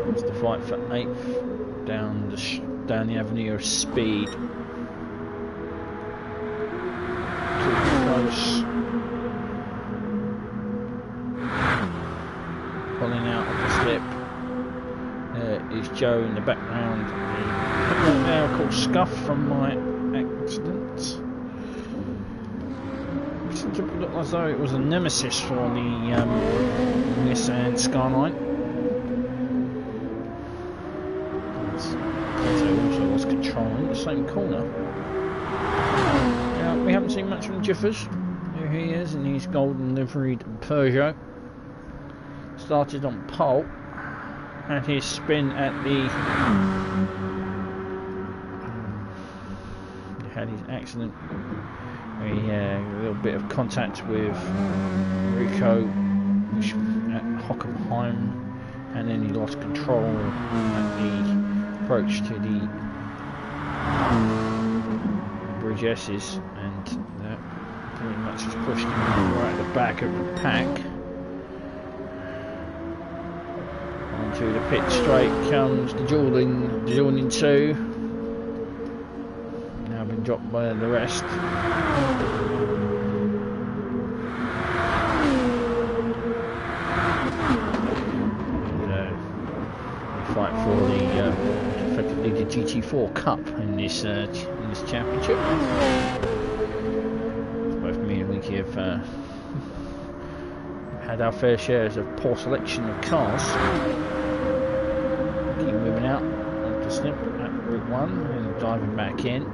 It's the fight for 8th down the avenue of speed. Too close. Pulling out of the slip. There is Joe in the background. Now called Scuff from my accident. It seemed to look as though it was a nemesis for the Nissan Skyline. Cleto also lost control in the same corner. Now, we haven't seen much from Jiffers. Here he is in his golden liveried Peugeot. Started on pole. Had his spin at the had his accident. He had a little bit of contact with Rico at Hockenheim, and then he lost control at the approach to the Bridge S's, and that pretty much has pushed him right at the back of the pack. Onto the pit straight comes the Jordan 2. Been dropped by the rest. The fight for the effectively the GT4 Cup in this championship. Both me and Winky have had our fair shares of poor selection of cars. Keep moving out onto the slip at Route 1 and diving back in.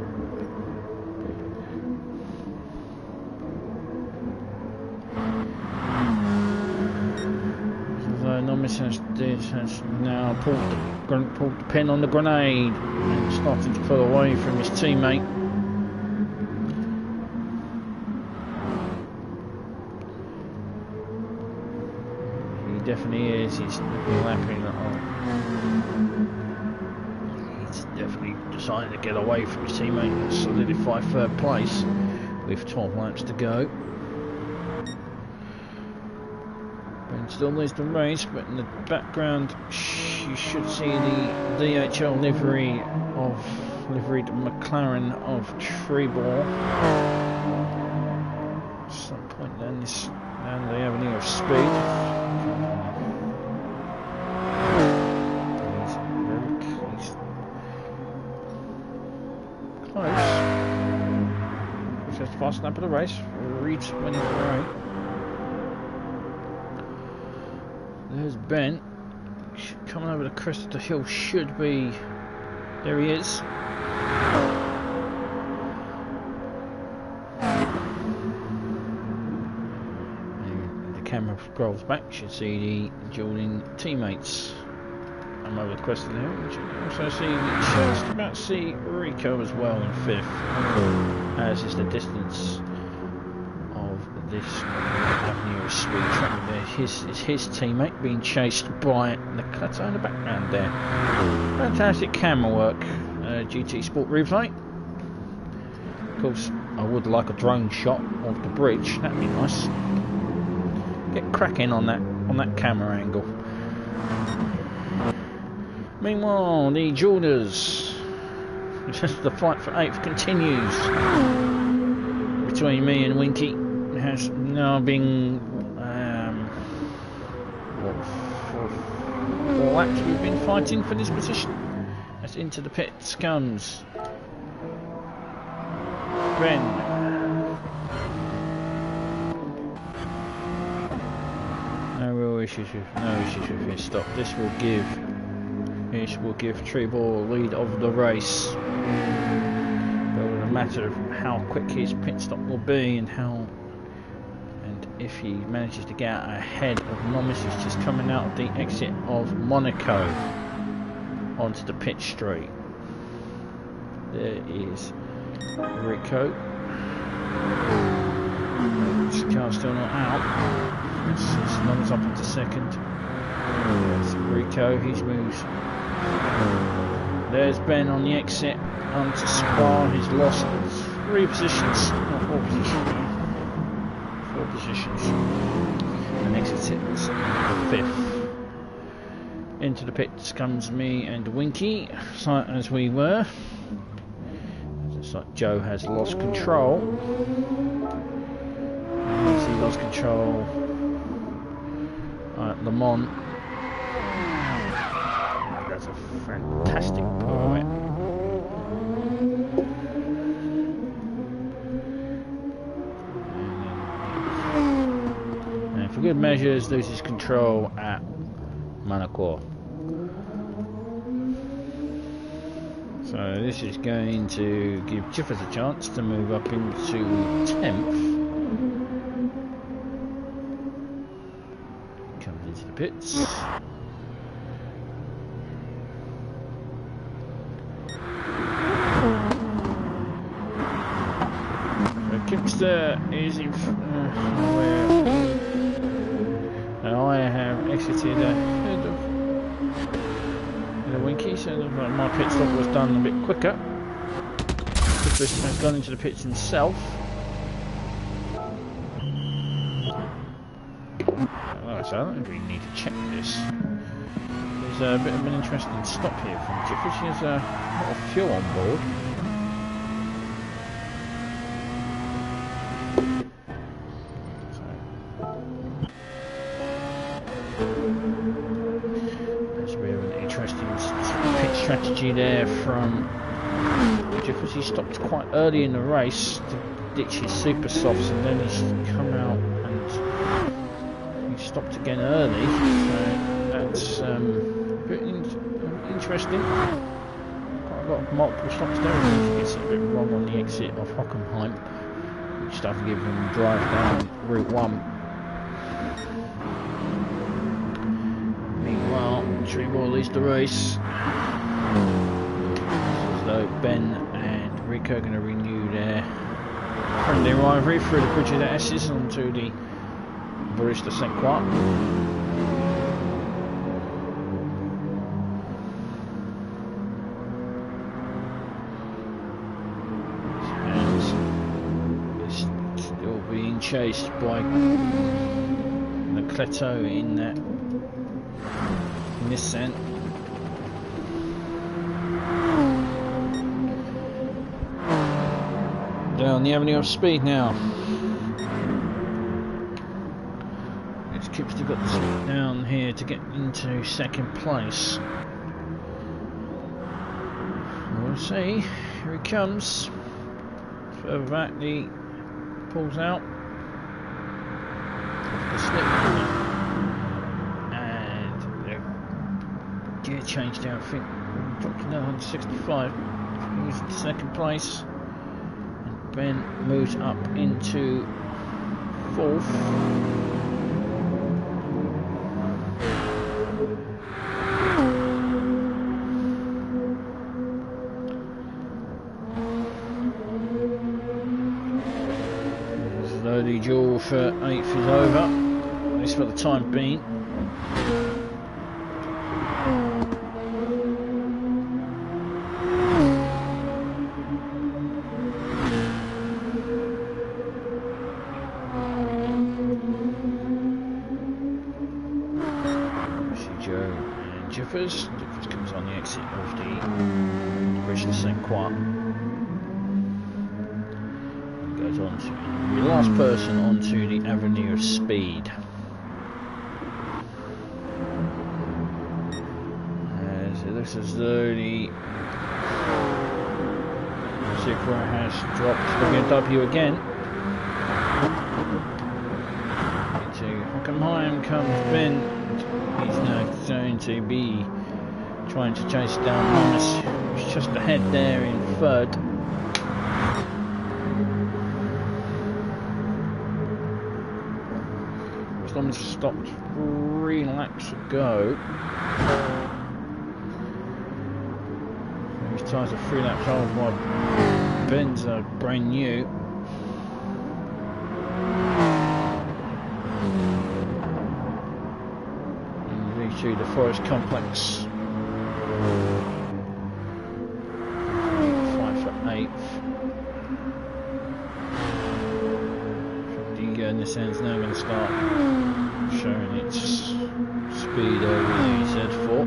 Nomis has now pulled the pin on the grenade and starting to pull away from his teammate. He definitely is. He's lapping on. He's definitely decided to get away from his teammate and solidify third place with 12 laps to go. Ben still leads the race, but in the background you should see the DHL liveried McLarent of Trebor. At some point down the avenue of speed. He's close. Just the fast lap of the race. Reed's winning the race. There's Ben. Coming over the crest of the hill should be. There he is. And the camera scrolls back. Should see the dueling teammates. I'm over the crest of the hill. You should also see just about see Rico as well in fifth. As is the distance of this avenue of speed track there. His teammate being chased by the cutter in the background there. Fantastic camera work. GT Sport Replay. Of course, I would like a drone shot of the bridge. That'd be nice. Get cracking on that camera angle. Meanwhile, the Jorders. The fight for 8th continues between me and Winky. It has now been four laps we've been fighting for this position. As into the pits comes Ben. No issues with his stop. This will give Trebor lead of the race. But it's a matter of how quick his pit stop will be and if he manages to get out ahead of Nomis, who's just coming out of the exit of Monaco onto the pit straight. There is Rico. This car's still not out. It's Nomis up into second. There's Rico, he's moved. There's Ben on the exit onto Spa. He's lost 3 positions, not 4 positions. 4 positions. And exited 5th. Into the pits comes me and Winky, as we were. It's like Joe has lost control. As he lost control at Le Mans. That's a fantastic pirouette. And for good measures, loses control at Monaco. So this is going to give Jiffers a chance to move up into 10th. Comes into the pits. Kickster is in where now I have exited ahead of the Winky, so my pit stop was done a bit quicker. This has gone into the pits himself. So I don't really need to check this. There's a bit of an interesting stop here from Jiffers. He has a lot of fuel on board. Strategy there from Jiffers. He stopped quite early in the race to ditch his super softs, and then he's come out and he stopped again early. So that's a bit interesting. Quite a lot of multiple stops there. He gets it a bit wrong on the exit of Hockenheim, which doesn't give him drive down Route 1. Meanwhile, Trebor leads the race. So Ben and Rico are going to renew their friendly rivalry through the bridge of the S's onto the Sainte-Croix. chased by Nolceto in this scent. Down the avenue of speed now. It's Kipster got the slip down here to get into second place. We'll see. Here he comes. Further back, he pulls out. The slip. And the gear change down, I think. Dropped to 165. Moves into second place. And Ben moves up into fourth. The duel for 8th is over, at least for the time being. See Joe and Jiffers. Jiffers comes on the exit of the bridge to Sainte-Croix. Goes on to the last person onto the avenue of speed. As it looks as though the Supra has dropped the W again. Into Hockenheim comes Ben. He's now going to be trying to chase down Thomas, who's just ahead there in third. Thomas stopped 3 laps ago. His tyres are 3 laps old while Ben's are brand new. And reach the Forest Complex. 5 for 8th. This end's now going to start showing its speed over the Z4.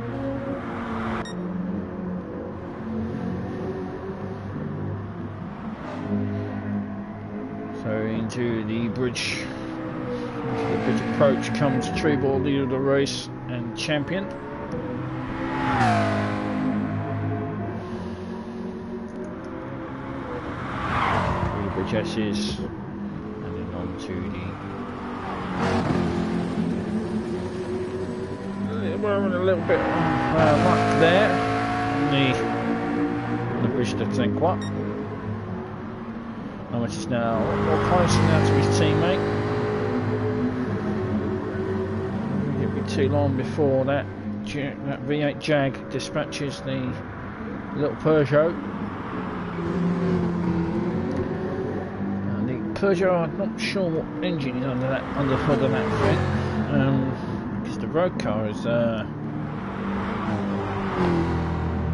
So into the bridge approach comes Trebor, leader of the race and champion. The bridge S's. To the we're in a little bit of luck there on the bridge to Sainte-Croix. Which is now more closer now to his teammate. It'll be too long before that V8 Jag dispatches the little Peugeot. Peugeot, I'm not sure what engine is under the hood of that thing, because the road car is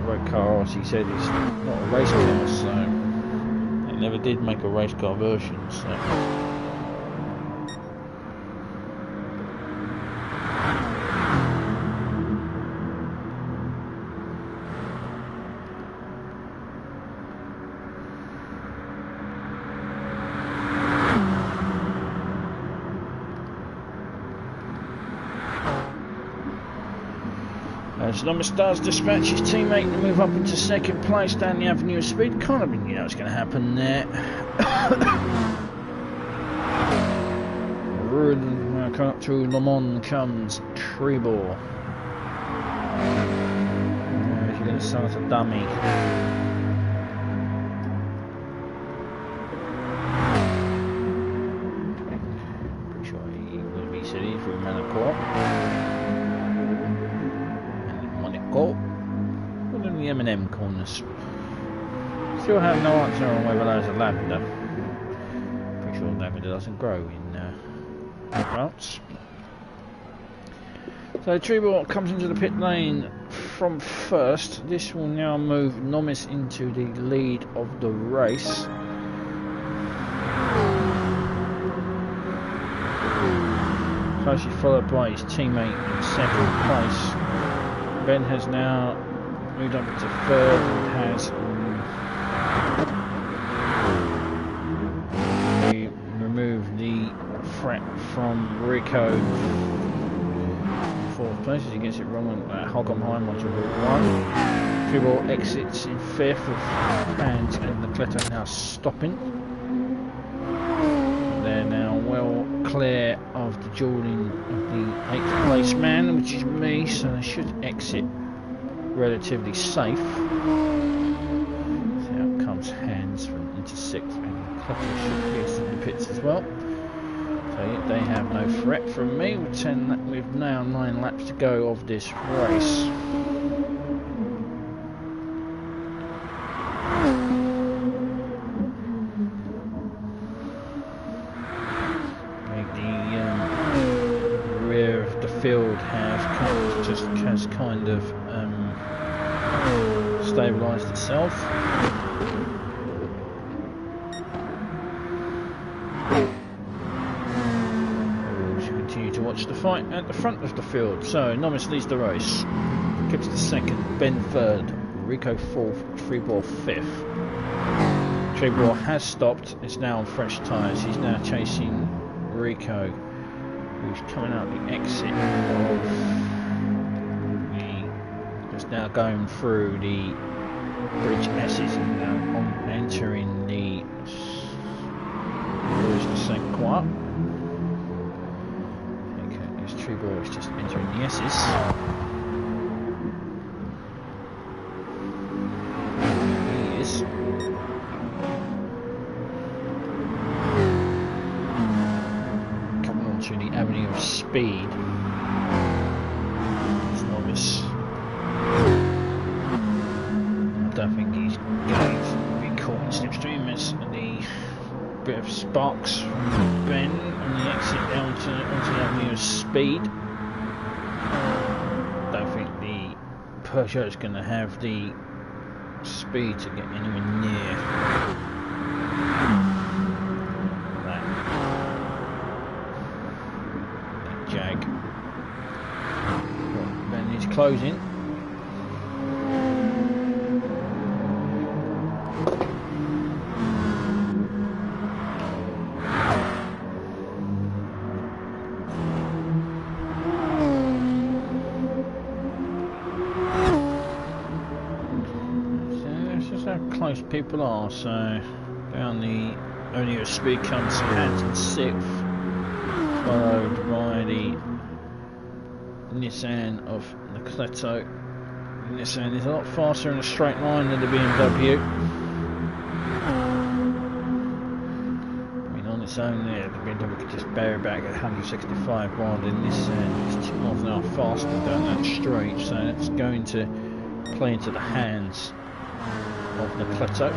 road car, as he said, is not a race car, so they never did make a race car version. So. Thomas does dispatch his teammate to move up into second place down the avenue of speed. Kind of knew that was going to happen there. Coming up to Le Mans comes Trebor. He's going to start a dummy. Pretty sure he will be city through Monaco. Within the M&M corners. Still have no answer on whether those are lavender. Pretty sure lavender doesn't grow in France. So Trebor comes into the pit lane from first. This will now move Nomis into the lead of the race. closely followed by his teammate in second place. Ben has now moved up into third and has removed the threat from Rico in fourth place as he gets it wrong on Hog on High module 1. Trebormighty exits in fifth with Hands and Nolceto now stopping. They're now well clear of the jawing of the 8th place man, which is me, so they should exit relatively safe. So out comes Hands from into 6th, and Nolceto should be in the pits as well. So they have no threat from me. With now 9 laps to go of this race. Field has kind of stabilised itself. We should continue to watch the fight at the front of the field. So Nomis leads the race, Gibbs the second, Ben third, Rico fourth, Trebor fifth. Trebor has stopped. It's now on fresh tyres. He's now chasing Rico, who's coming out the exit of just now going through the bridge S's and now entering the Sainte-Croix. Okay, this Trebor is just entering the S's. He is. To the avenue of speed. It's Nomis. I don't think he's going to be caught in Slipstream as the bit of sparks from Ben on the exit down onto the avenue of speed. I don't think the Peugeot is going to have the speed to get anywhere near Jag. Ben is closing. So that's just how close people are. So down the only a speed comes Hands in 6th. Followed by the Nissan of Nolceto. The Nissan is a lot faster in a straight line than the BMW. I mean, on its own there, the BMW could just bear it back at 165, while the Nissan is 2 miles an hour faster down that straight, so that's going to play into the hands of Nolceto.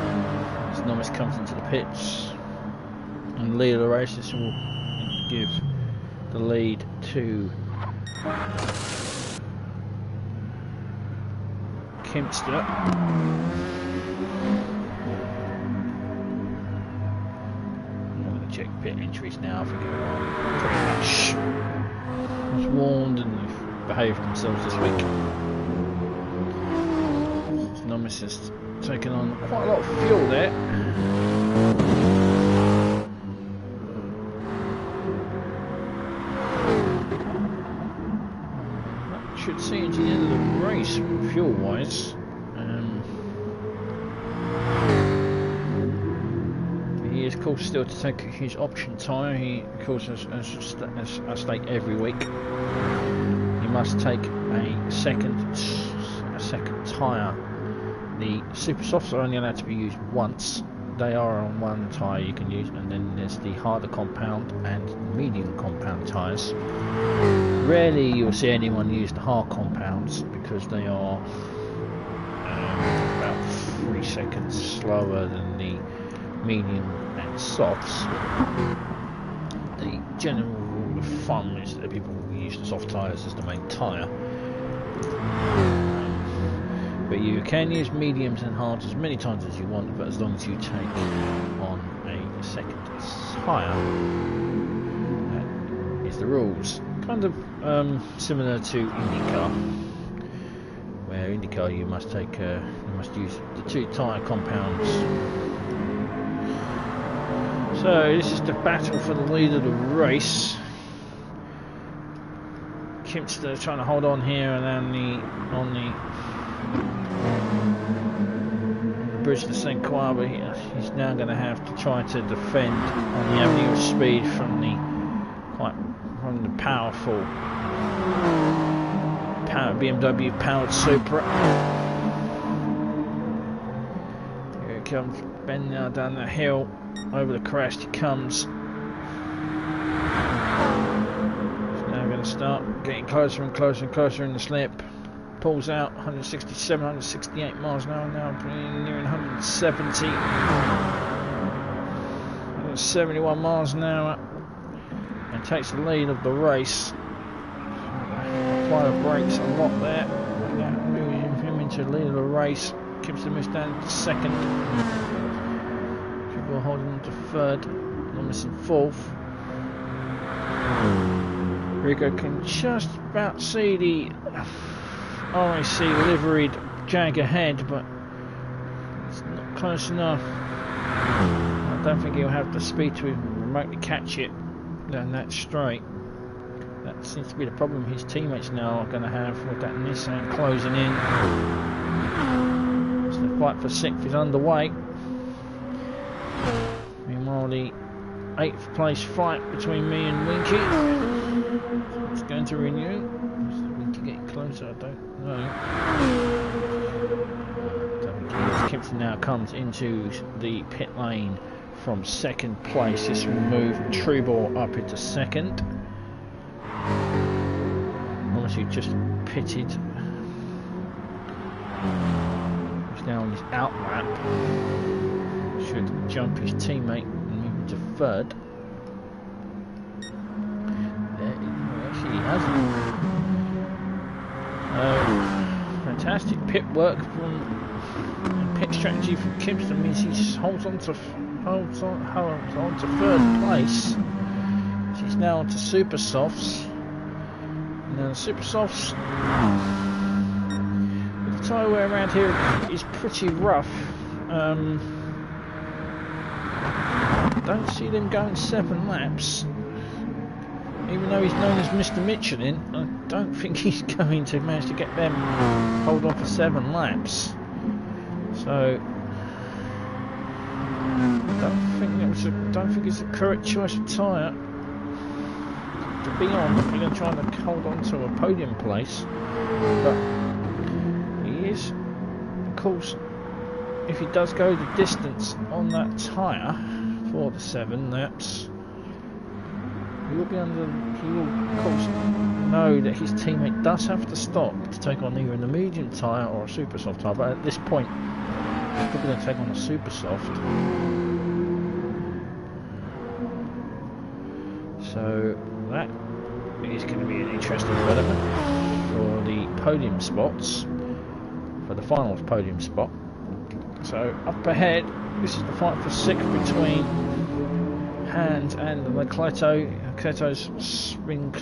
As Nomis comes into the pits and lead of the race, this will give the lead to Kimster. I'm going to check pit entries now. I think everyone pretty much was warned and behaved themselves this week. Nomis has taken on quite a lot of fuel there. Should see into the end of the race fuel wise. He is of course still to take his option tyre. He of course as I state every week, he must take a second tyre. The super softs are only allowed to be used once. They are on one tyre you can use, and then there's the harder compound and medium compound tyres. Rarely you'll see anyone use the hard compounds because they are about 3 seconds slower than the medium and softs. The general rule of thumb is that people use the soft tyres as the main tyre. But you can use mediums and hards as many times as you want, but as long as you take on a second tyre. That is the rules. kind of similar to IndyCar, where IndyCar you must use the 2 tyre compounds. So this is the battle for the lead of the race. Kimster trying to hold on here, and then on the bridge to Sainte-Croix, but he's now going to have to try to defend on the avenue of speed from the powerful BMW powered Supra. Here it comes, Ben now down the hill, over the crest he comes. He's now going to start getting closer and closer and closer in the slip. Pulls out 167, 168 miles an hour now, nearing 170, 171 miles an hour, and takes the lead of the race. Apply the brakes a lot there, moving him into the lead of the race. Kimster moves down to second. People holding on to third, not missing fourth. Rico can just about see the RAC liveried Jag ahead, but it's not close enough. I don't think he'll have the speed to remotely catch it down that straight. That seems to be the problem his teammates now are going to have with that Nissan closing in. So the fight for 6th is underway. Meanwhile, the 8th place fight between me and Winky is going to renew. Is Winky getting closer? I don't know. Kimster now comes into the pit lane from 2nd place. This will move Trebor up into 2nd. Obviously just pitted. He's now on his out lap. Should jump his teammate and move into 3rd. Actually he hasn't. Fantastic pit work from pit strategy from Kimster means he holds on to 3rd place. She's now onto Super Softs. Now the Super Softs, the tyre wear around here is pretty rough. Don't see them going 7 laps. Even though he's known as Mr. Michelin, I don't think he's going to manage to get them hold on for 7 laps. So I don't think it's the correct choice of tyre to be on if you're going to try and hold on to a podium place. But he is, of course, if he does go the distance on that tyre for the 7 laps, he will of course know that his teammate does have to stop to take on either the medium tyre or a super soft tyre, but at this point he's probably going to take on a super soft. So that is going to be an interesting development for the podium spots, for the finals podium spot. So up ahead, this is the fight for 6th between Hand and Nolceto. Nolceto's been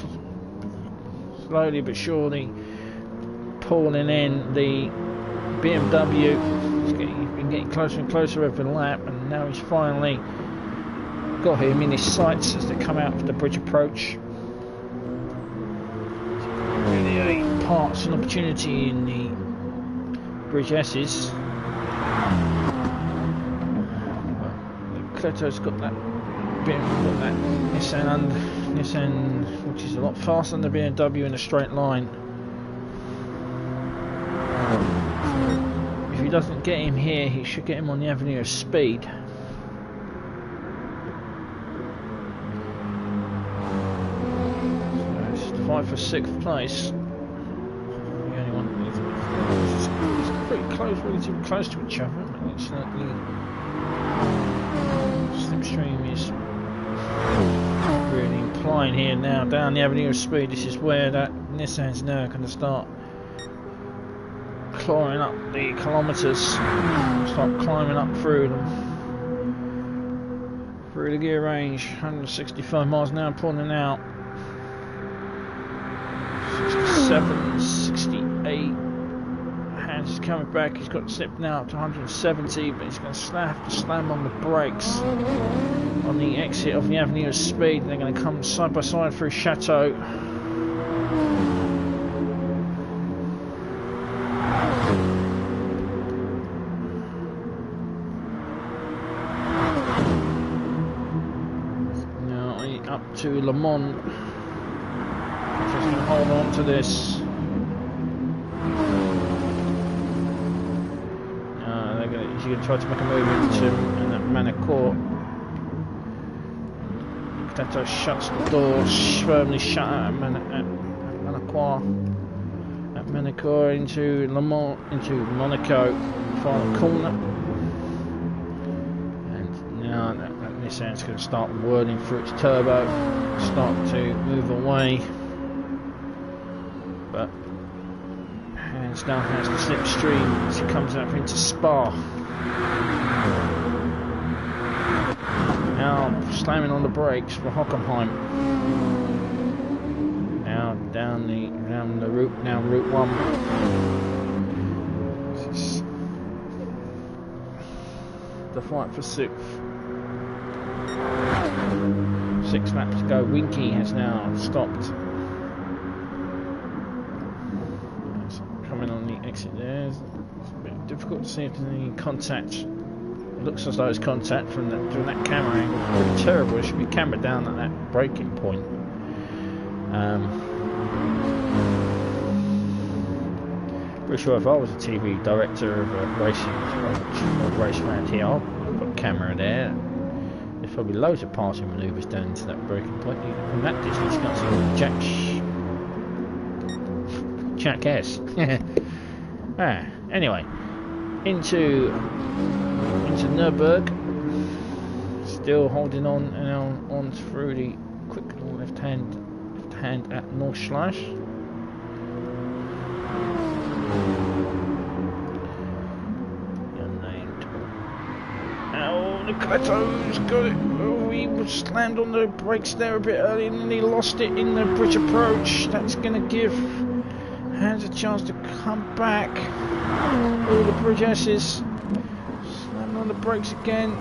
slowly but surely pulling in the BMW. He's been getting closer and closer every lap, and now he's finally got him in his sights as they come out of the bridge approach. Really a parts and opportunity in the bridge S's. Nolceto's got that Nissan, which is a lot faster than the BMW in a straight line. If he doesn't get him here, he should get him on the avenue of speed. So this is the fight for 6th place. The only one it's pretty close, relatively close to each other. It's certainly Slipstream is really inclined here now down the avenue of speed. This is where that Nissan's now going to start clawing up the kilometres, start climbing up through them, through the gear range. 165 miles an hour pulling out. 107.68. Hans is coming back. He's got slip now up to 170, but he's going to have to slam on the brakes on the exit of the Avenue of Speed. They're going to come side by side through Chateau. To Le Mans. Just going to hold on to this. He's going to try to make a move into Manicourt. Nolceto shuts the door, firmly shut at Manicourt into Le Mans, into Monaco, final corner. Nissan's going to start whirling through its turbo, start to move away, but Hans now has the slipstream as he comes up into Spa. Now slamming on the brakes for Hockenheim. Now down the route, now Route 1. This is the fight for 6th. 6 laps to go. Winky has now stopped. Coming on the exit there. It's a bit difficult to see if there's any contact. It looks as though it's contact from that camera angle. It's pretty terrible. It should be camera down at that braking point. Pretty sure if I was a TV director of a racing race around here, I'd put a camera there. There's probably loads of passing manoeuvres down into that braking point. From that distance, you can't see all jackass. Anyway, into Nürburg, still holding on and on through the quick left hand at Nordschleife. Nolceto's got it. Oh, he was slammed on the brakes there a bit early and then he lost it in the bridge approach. That's going to give Hans a chance to come back. All the bridge S's. Slamming on the brakes again.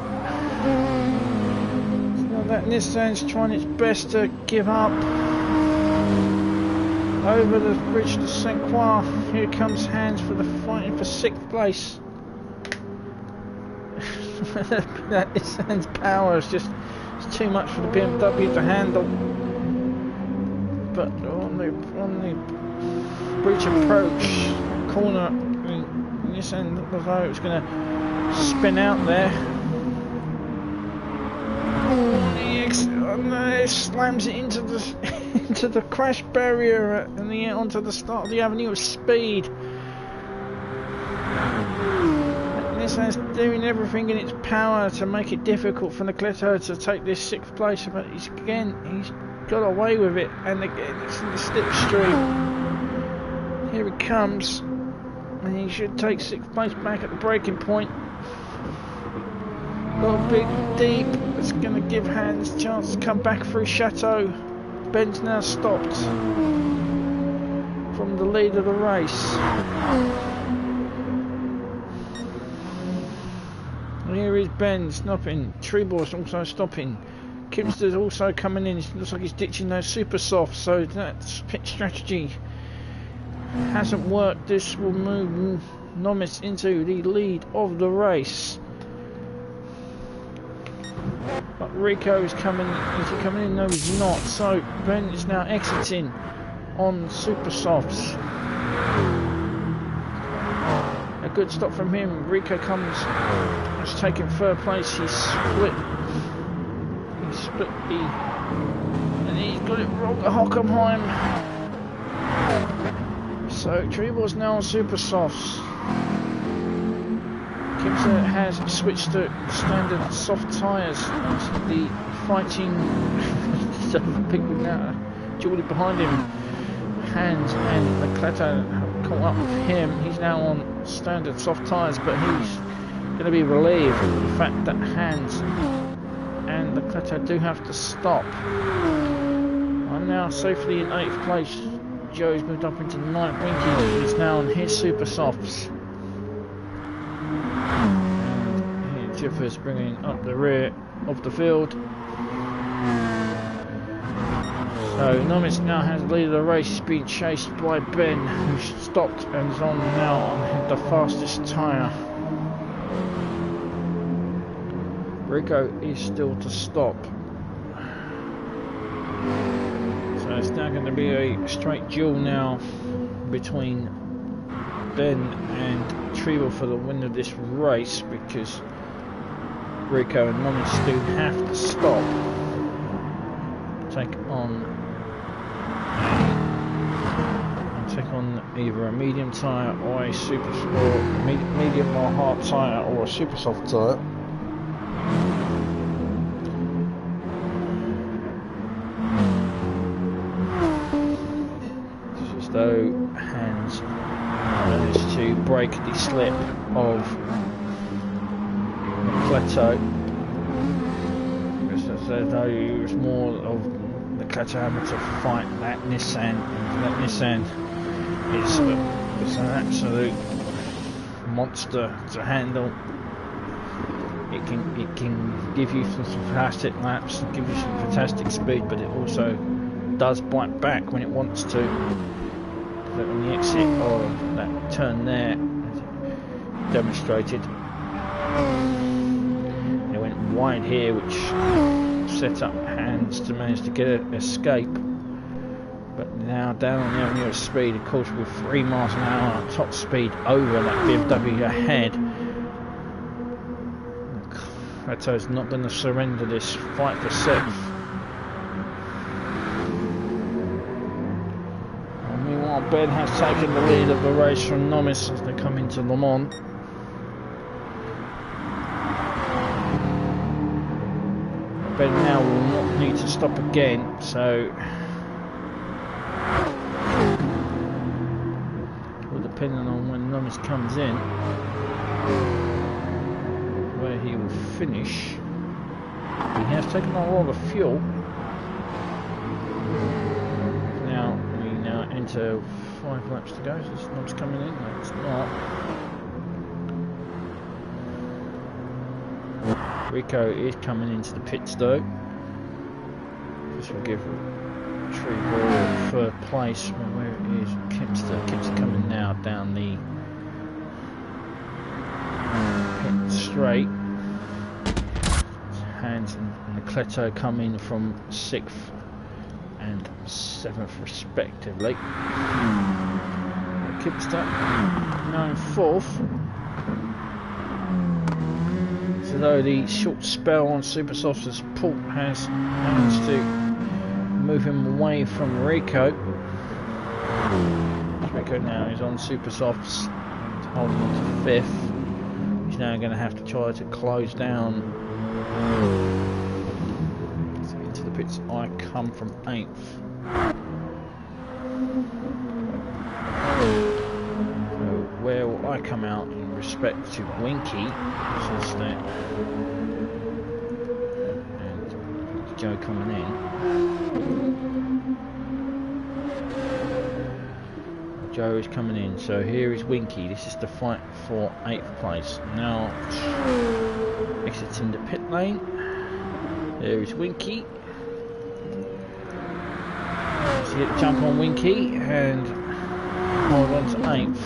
So that Nissan's trying its best to give up. Over the bridge to Sainte-Croix. Here comes Hans for the fighting for 6th place. That Nissan's power is just too much for the BMW to handle. But on the bridge approach corner, Nissan looked as though it was going to spin out there. It slams it into the crash barrier and onto the start of the Avenue of Speed. Nissan's doing everything in its power to make it difficult for Nolceto to take this 6th place, but he's got away with it, and again it's in the slipstream. Here he comes, and he should take 6th place back at the braking point. Got a big deep. It's going to give Hans a chance to come back through Chateau. Ben's now stopped from the lead of the race. Here is Ben stopping. Trebor's also stopping. Kipster's also coming in. It looks like he's ditching those super softs, so that pit strategy hasn't worked. This will move Nomis into the lead of the race. But Rico is coming. Is he coming in? No, he's not. So Ben is now exiting on super softs. A good stop from him. Rico has taken 3rd place. He split and he's got it wrong at Hockenheim. So Trebor's now on super softs. Kimser has switched to standard soft tyres. The fighting people now Julie behind him. Hans and Nolceto have caught up with him. He's now on standard soft tyres, but he's going to be relieved of the fact that Hans and Nolceto do have to stop. I'm now safely in 8th place. Joe's moved up into the 9th. Winky is now on his super softs. And here Jiffers bringing up the rear of the field. So Nomis now has the lead of the race. He's being chased by Ben, who stopped and is on now on the fastest tyre. Rico is still to stop. So it's now going to be a straight duel now between Ben and Trebor for the win of this race, because Rico and Nomis do have to stop. Take on either a medium tyre or a super or medium or hard tyre or a super soft tyre. Just as though Hans managed to break the slip of McLarent. Just as though it was more of McLarent having to fight that Nissan, and that Nissan is an absolute monster to handle. It can give you some fantastic laps and give you some fantastic speed, but it also does bite back when it wants to. But on the exit of that turn there, as it demonstrated, it went wide here, which set up Hans to manage to get an escape. But now down on the avenue of speed, of course, with 3 miles an hour top speed over that BMW ahead. Reto's not going to surrender this fight for 6th. And meanwhile, Ben has taken the lead of the race from Nomis as they come into Le Mans. Ben now will not need to stop again, so depending on when Nomis comes in, where he will finish. He has taken on a lot of fuel. Now we enter 5 laps to go. So this Nomis coming in. No, it's not. Rico is coming into the pits though. This will give Trebor 3rd place. Where is Kipster? Kipster coming now down the pit straight. Hans and Nolceto come in from 6th and 7th respectively. Kipster now in 4th. So though the short spell on Super Softs as Paul has managed to move him away from Rico. Rico now is on Super Softs and holding on to 5th. He's now going to have to try to close down into the pits. I come from 8th. So where will I come out in respect to Winky? Since that, and Joe coming in. Joe is coming in, so here is Winky. This is the fight for 8th place. Now exiting the pit lane. There is Winky. So you jump on Winky and hold on to 8th.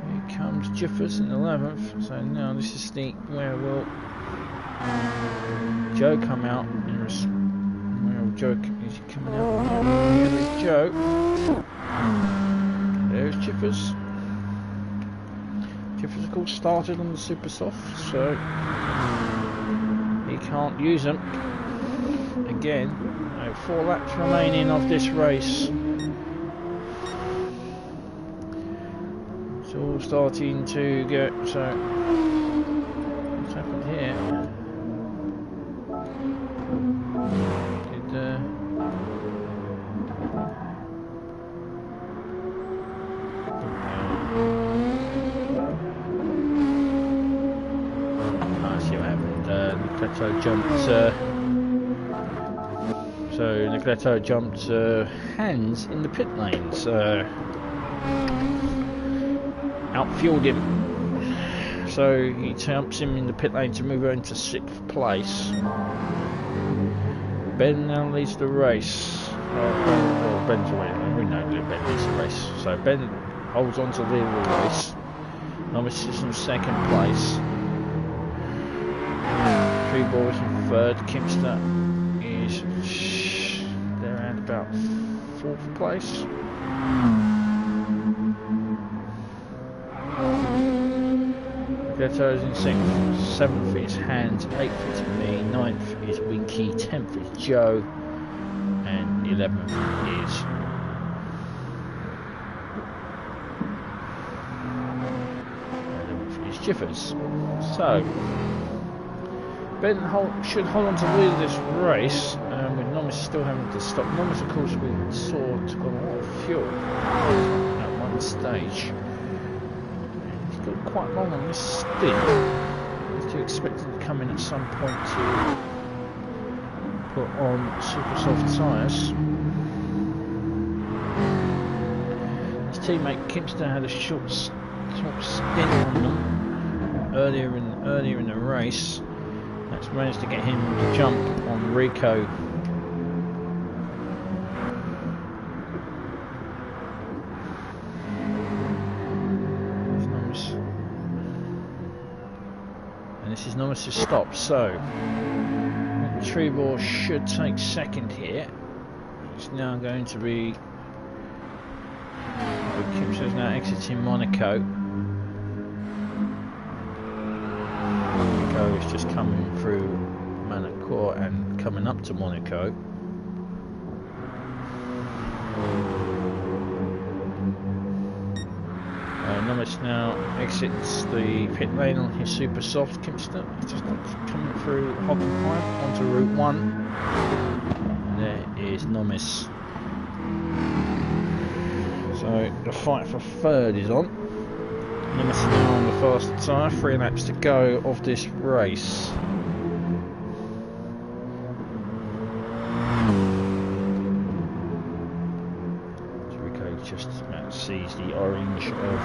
Here comes Jiffers in 11th. So now this is the where will Joe come out in where will Joe is he coming out? Here is Joe. There's Jiffers. Jiffers of course started on the Super Soft, so he can't use them again. 4 laps remaining of this race. It's all starting to get, so what's happened here? I see what happened. Nolceto jumped. So So Nolceto jumped hands in the pit lane, so outfueled him. So he jumps him in the pit lane to move on to 6th place. Ben now leads the race. Ben's away. We know that Ben leads the race. So Ben holds on to the lead of the race. Novice is in 2nd place. Trebor's in 3rd. Kimster is they're around about 4th place. Joetopps in 6th, 7th is Hans, 8th is me, 9th is Winky, 10th is Joe, and 11th is Jiffers. So Ben should hold on to the lead of this race, with Nomis still having to stop. Nomis, of course, we saw took on a lot of fuel at one stage. He's got quite long on this stint. He's to expect him to come in at some point to put on super soft tyres. His teammate Kimster had a short stint on them earlier in the race. That's managed to get him to jump on Rico. And this is Nomis' stop, so Trebor should take 2nd here. It's now going to be Kimster's now exiting Monaco. Is just coming through Monaco and coming up to Monaco. Nomis now exits the pit lane on his super soft. Kimster just coming through Hockenheim onto Route 1. There is Nomis. So the fight for 3rd is on. Nomis now on the fast tyre, 3 laps to go of this race. Rico just about sees the orange of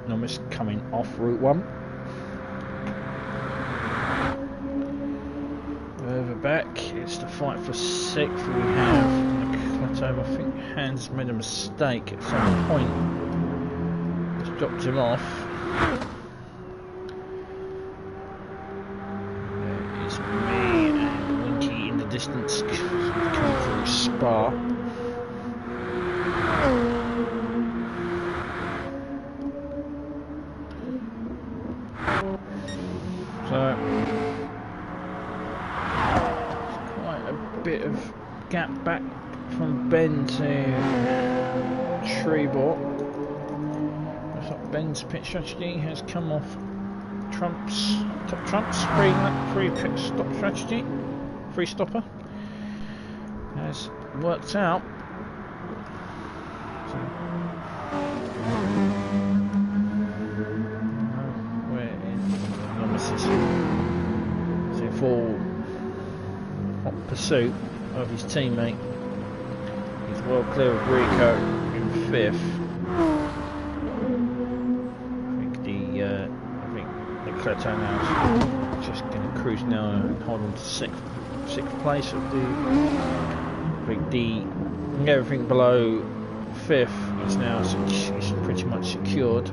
Nomis coming off Route 1. Over back, it's the fight for 6th. We have I think Hans made a mistake at some point. Just dropped him off. There is me and Winky in the distance coming through Spa. So quite a bit of gap back from Ben to Trebor. Looks like Ben's pit strategy has come off top trumps, free pit stop strategy, free stopper has worked out. So, we're in Nomis's in full hot pursuit of his teammate. He's well clear of Rico in 5th. I think the Nolceto now is just going to cruise now and hold on to 6th place of the. I think everything below 5th is now pretty much secured,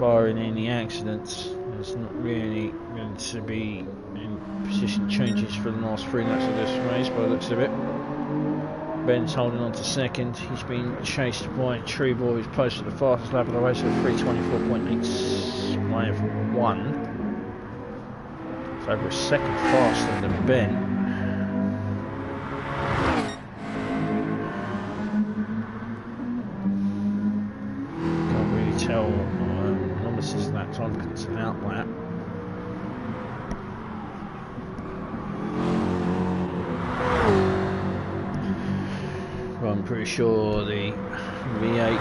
barring any accidents. There's not really going to be any position changes for the last 3 laps of this race by the looks of it. Ben's holding on to 2nd. He's been chased by Trebor, who's posted the fastest lap of the race at 3:24.851. It's over a second faster than Ben. Can't really tell Nomis's lap time because it's an out lap. I'm pretty sure the V8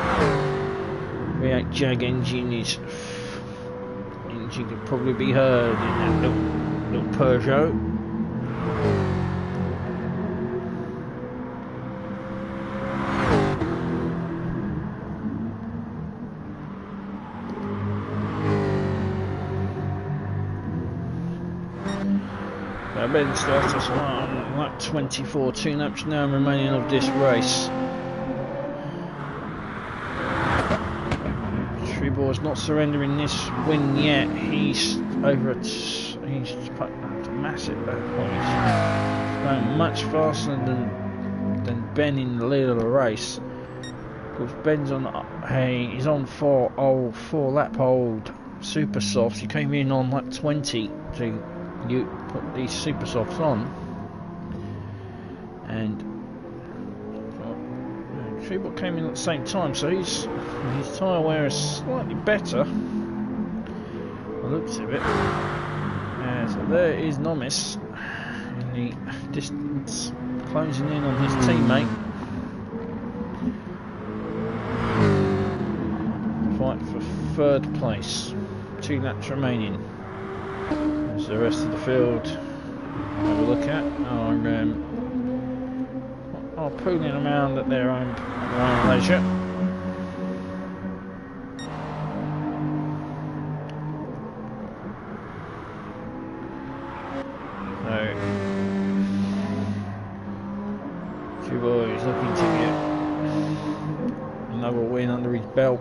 Jag engine is and she could probably be heard in that little Peugeot. Ben starts us on lap 24, 2 laps now remaining of this race. Trebor's not surrendering this win yet. He's over he's put a massive he's going much faster than Ben in the lead of the race. Because Ben's on he's on 4 lap old super softs. He came in on lap 20 to put these super softs on, and Trebor came in at the same time, so his tyre wear is slightly better. The looks of it. So there is Nomis in the distance, closing in on his teammate. Fight for 3rd place. 2 laps remaining. As the rest of the field have a look at are pulling around at their own leisure. So Treborg is looking to get another win under his belt.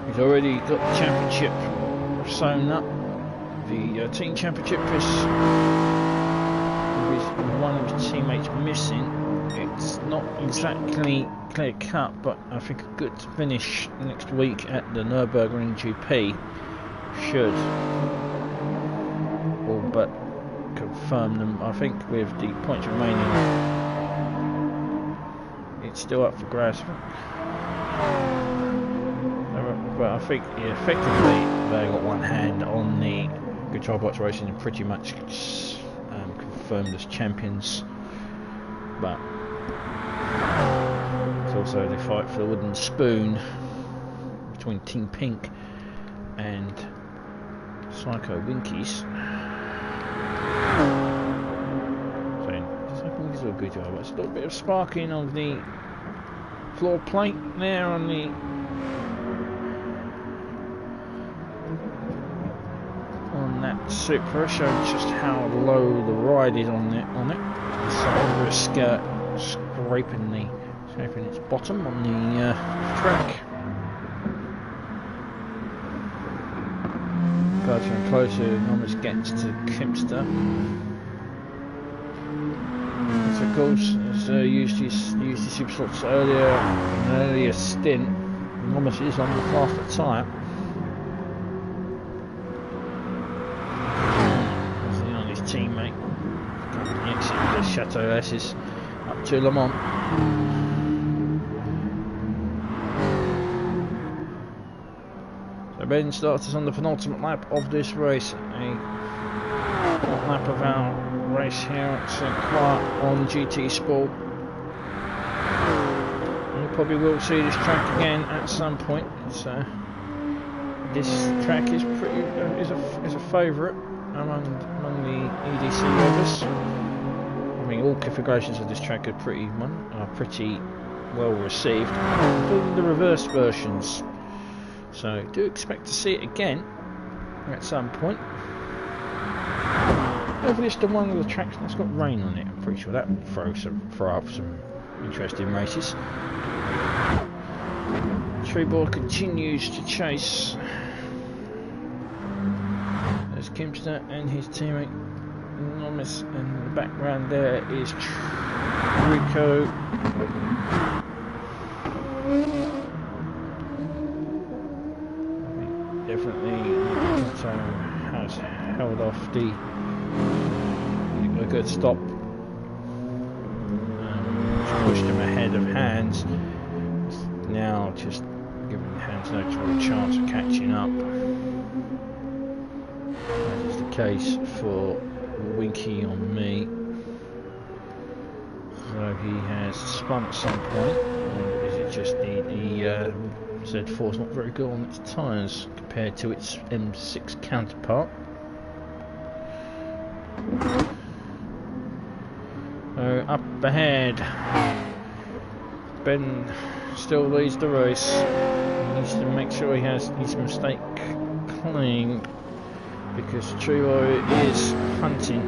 He's already got the championship sewn up. The team championship is one of his teammates missing. It's not exactly clear cut, but I think a good finish next week at the Nürburgring GP should all but confirm them. I think with the points remaining, it's still up for grabs. But I think effectively they got one hand on the Joetopps Racing and pretty much confirmed as champions. But it's also the fight for the wooden spoon between Team Pink and Psycho Winkies. So Psycho Winkies do a good job. It's a little bit of sparking of the floor plate there on the that Supra, showing just how low the ride is on it. So over a skirt, scraping its bottom on the track. Closer and closer, almost gets to Kimster. So of course, as used his super slots earlier in an earlier stint, almost is on the faster tyre. Teammate exit the Chateau S's up to Le Mans. So Ben starts us on the penultimate lap of this race, a lap of our race here at Sainte-Croix on GT Sport. You probably will see this track again at some point. So this track is pretty is a favourite among the EDC rovers. I mean, all configurations of this track are pretty well received, including the reverse versions. So do expect to see it again at some point. Hopefully it's the one of the tracks that's got rain on it. I'm pretty sure that will throw up some interesting races. Treborg continues to chase. There's Kimster and his teammate Nomis, and in the background there is Rico. Definitely has held off a good stop. Pushed him ahead of Hans. Now just giving Hans no chance of catching up. That is the case for Winky on me. So he has spun at some point. Is it just the Z4 is not very good on its tyres compared to its M6 counterpart. So up ahead, Ben still leads the race. He needs to make sure he has his mistake clean, because Trevor is hunting,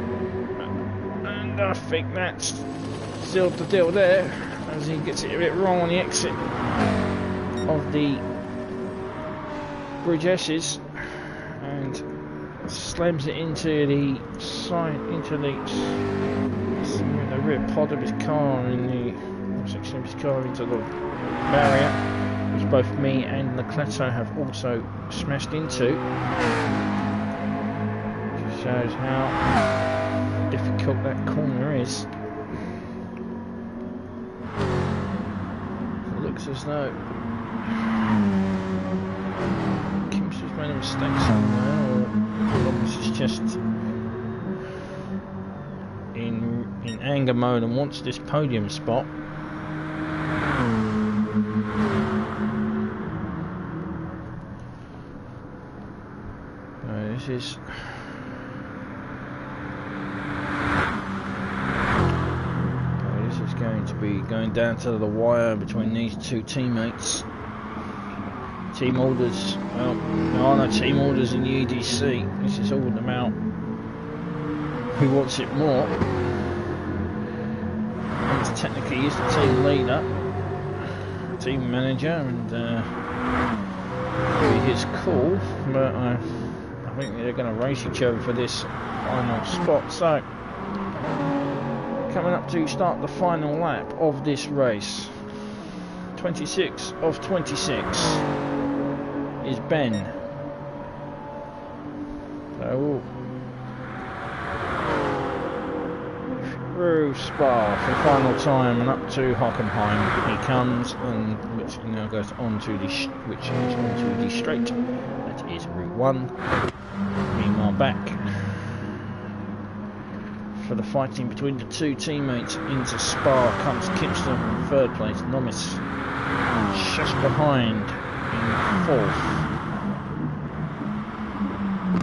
and I think that's sealed the deal there, as he gets it a bit wrong on the exit of the Bridge S's and slams it into the side, into the rear pod of his car, in the section of his car, into the barrier, which both me and Nolceto have also smashed into. Which shows how difficult that corner is. It looks as though Kim's has made a mistake somewhere, or this is just in anger mode and wants this podium spot. This is going to be going down to the wire between these two teammates. Team orders, well, there are no team orders in the EDC. This is all about who wants it more. And technically is the team leader, team manager, and it'll be his call, but I think they're going to race each other for this final spot. So, coming up to start the final lap of this race, 26 of 26 is Ben. So, through Spa for the final time and up to Hockenheim he comes, and which now goes on to the straight. That is Route 1. Meanwhile, back for the fighting between the two teammates into Spa comes Kimster in third place, Nomis just behind in fourth.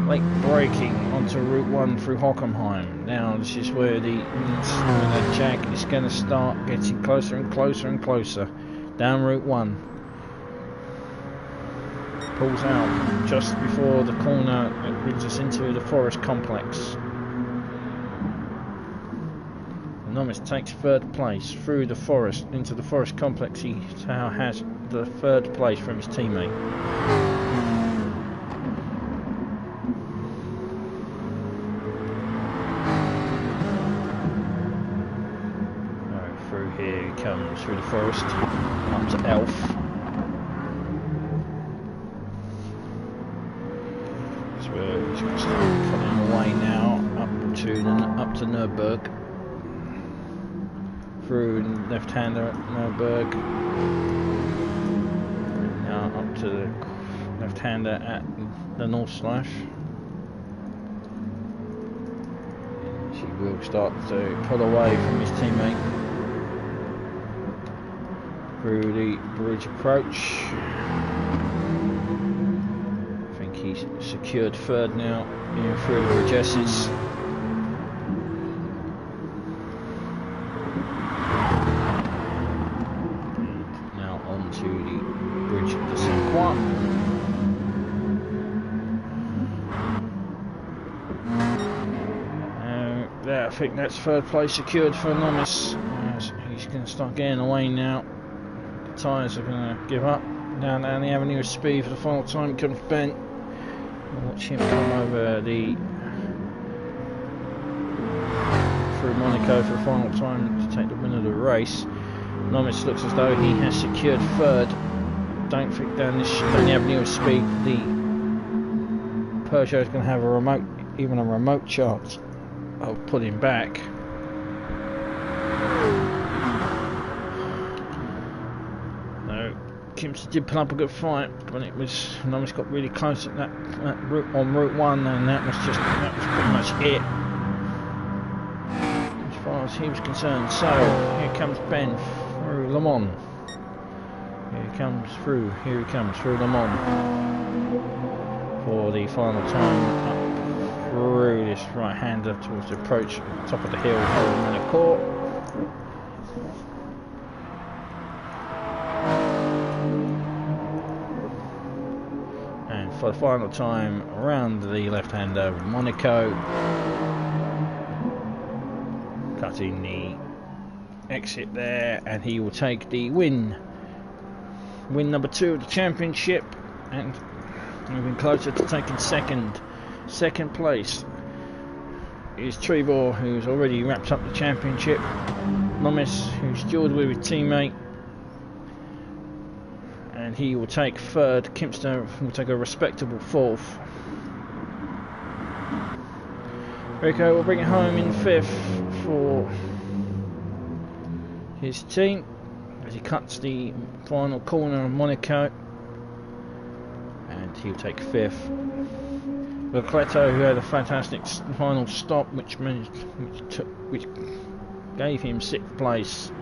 Late braking onto Route 1 through Hockenheim. Now this is where the Jag is going to start getting closer and closer and closer down Route 1. Pulls out just before the corner that brings us into the forest complex. Nomis takes third place through the forest into the forest complex. He now has the third place from his teammate. Through here he comes through the forest up to Elf. He's going to start coming away now up to Nürburg, through left-hander at Nürburg, now up to the left-hander at the Nordschleife. He will start to pull away from his teammate through the bridge approach. He's secured third now through the Bridge S's. Now on to the Bridge de Sainte-Croix. I think that's third place secured for Nomis. He's going to start getting away now. The tyres are going to give up. Down the avenue of speed for the final time comes Ben. Watch him come over through Monaco for the final time to take the win of the race. Nomis looks as though he has secured third. Don't think down the avenue of speed the Peugeot is going to have a remote chance of pulling back. Kimster did put up a good fight, but it was Nomis got really close at that route on Route 1, and that was pretty much it as far as he was concerned. So here comes Ben through Le Mans. Here he comes through Le Mans for the final time, up through this right-hander towards the approach, top of the hill for Monaco. And for the final time, around the left-hander, Monaco, cutting the exit there, and he will take the win number 2 of the championship, and moving closer to taking second place is Trebor, who's already wrapped up the championship. Lomis, who's duelled with his teammate, and he will take third. Kimster will take a respectable fourth. Rico will bring it home in fifth for his team as he cuts the final corner of Monaco, and he'll take fifth. Nolceto, who had a fantastic final stop, which gave him 6th place,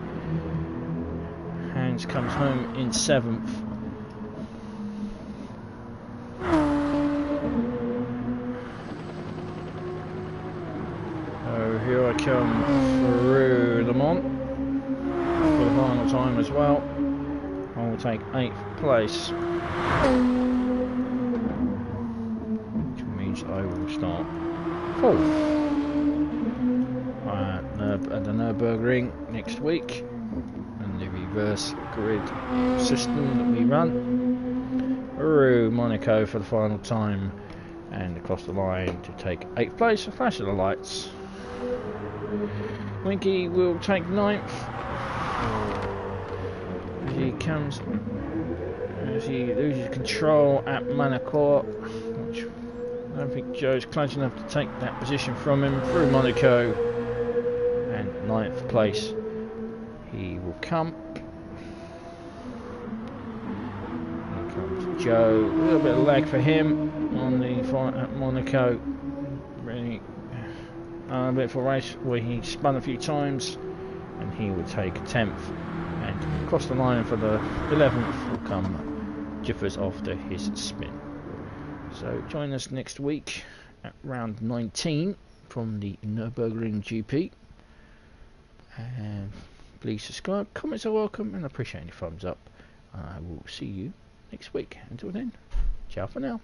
Hans comes home in 7th. So here I come through Le Mans for the final time as well. I will take 8th place, which means I will start 4th at the Nürburgring next week, and the reverse grid system that we run. Through Monaco for the final time, and across the line to take 8th place. A flash of the lights. Winky will take 9th. As he loses control at Monaco, which I don't think Joe's close enough to take that position from him. Through Monaco, and 9th place he will come. Here comes Joe. A little bit of lag for him on the fight at Monaco. Really a bit for a race where he spun a few times, and he will take 10th. And across the line for the 11th will come Jiffers after his spin. So join us next week at round 19 from the Nürburgring GP. And please subscribe, comments are welcome, and I appreciate any thumbs up. I will see you next week. Until then, ciao for now.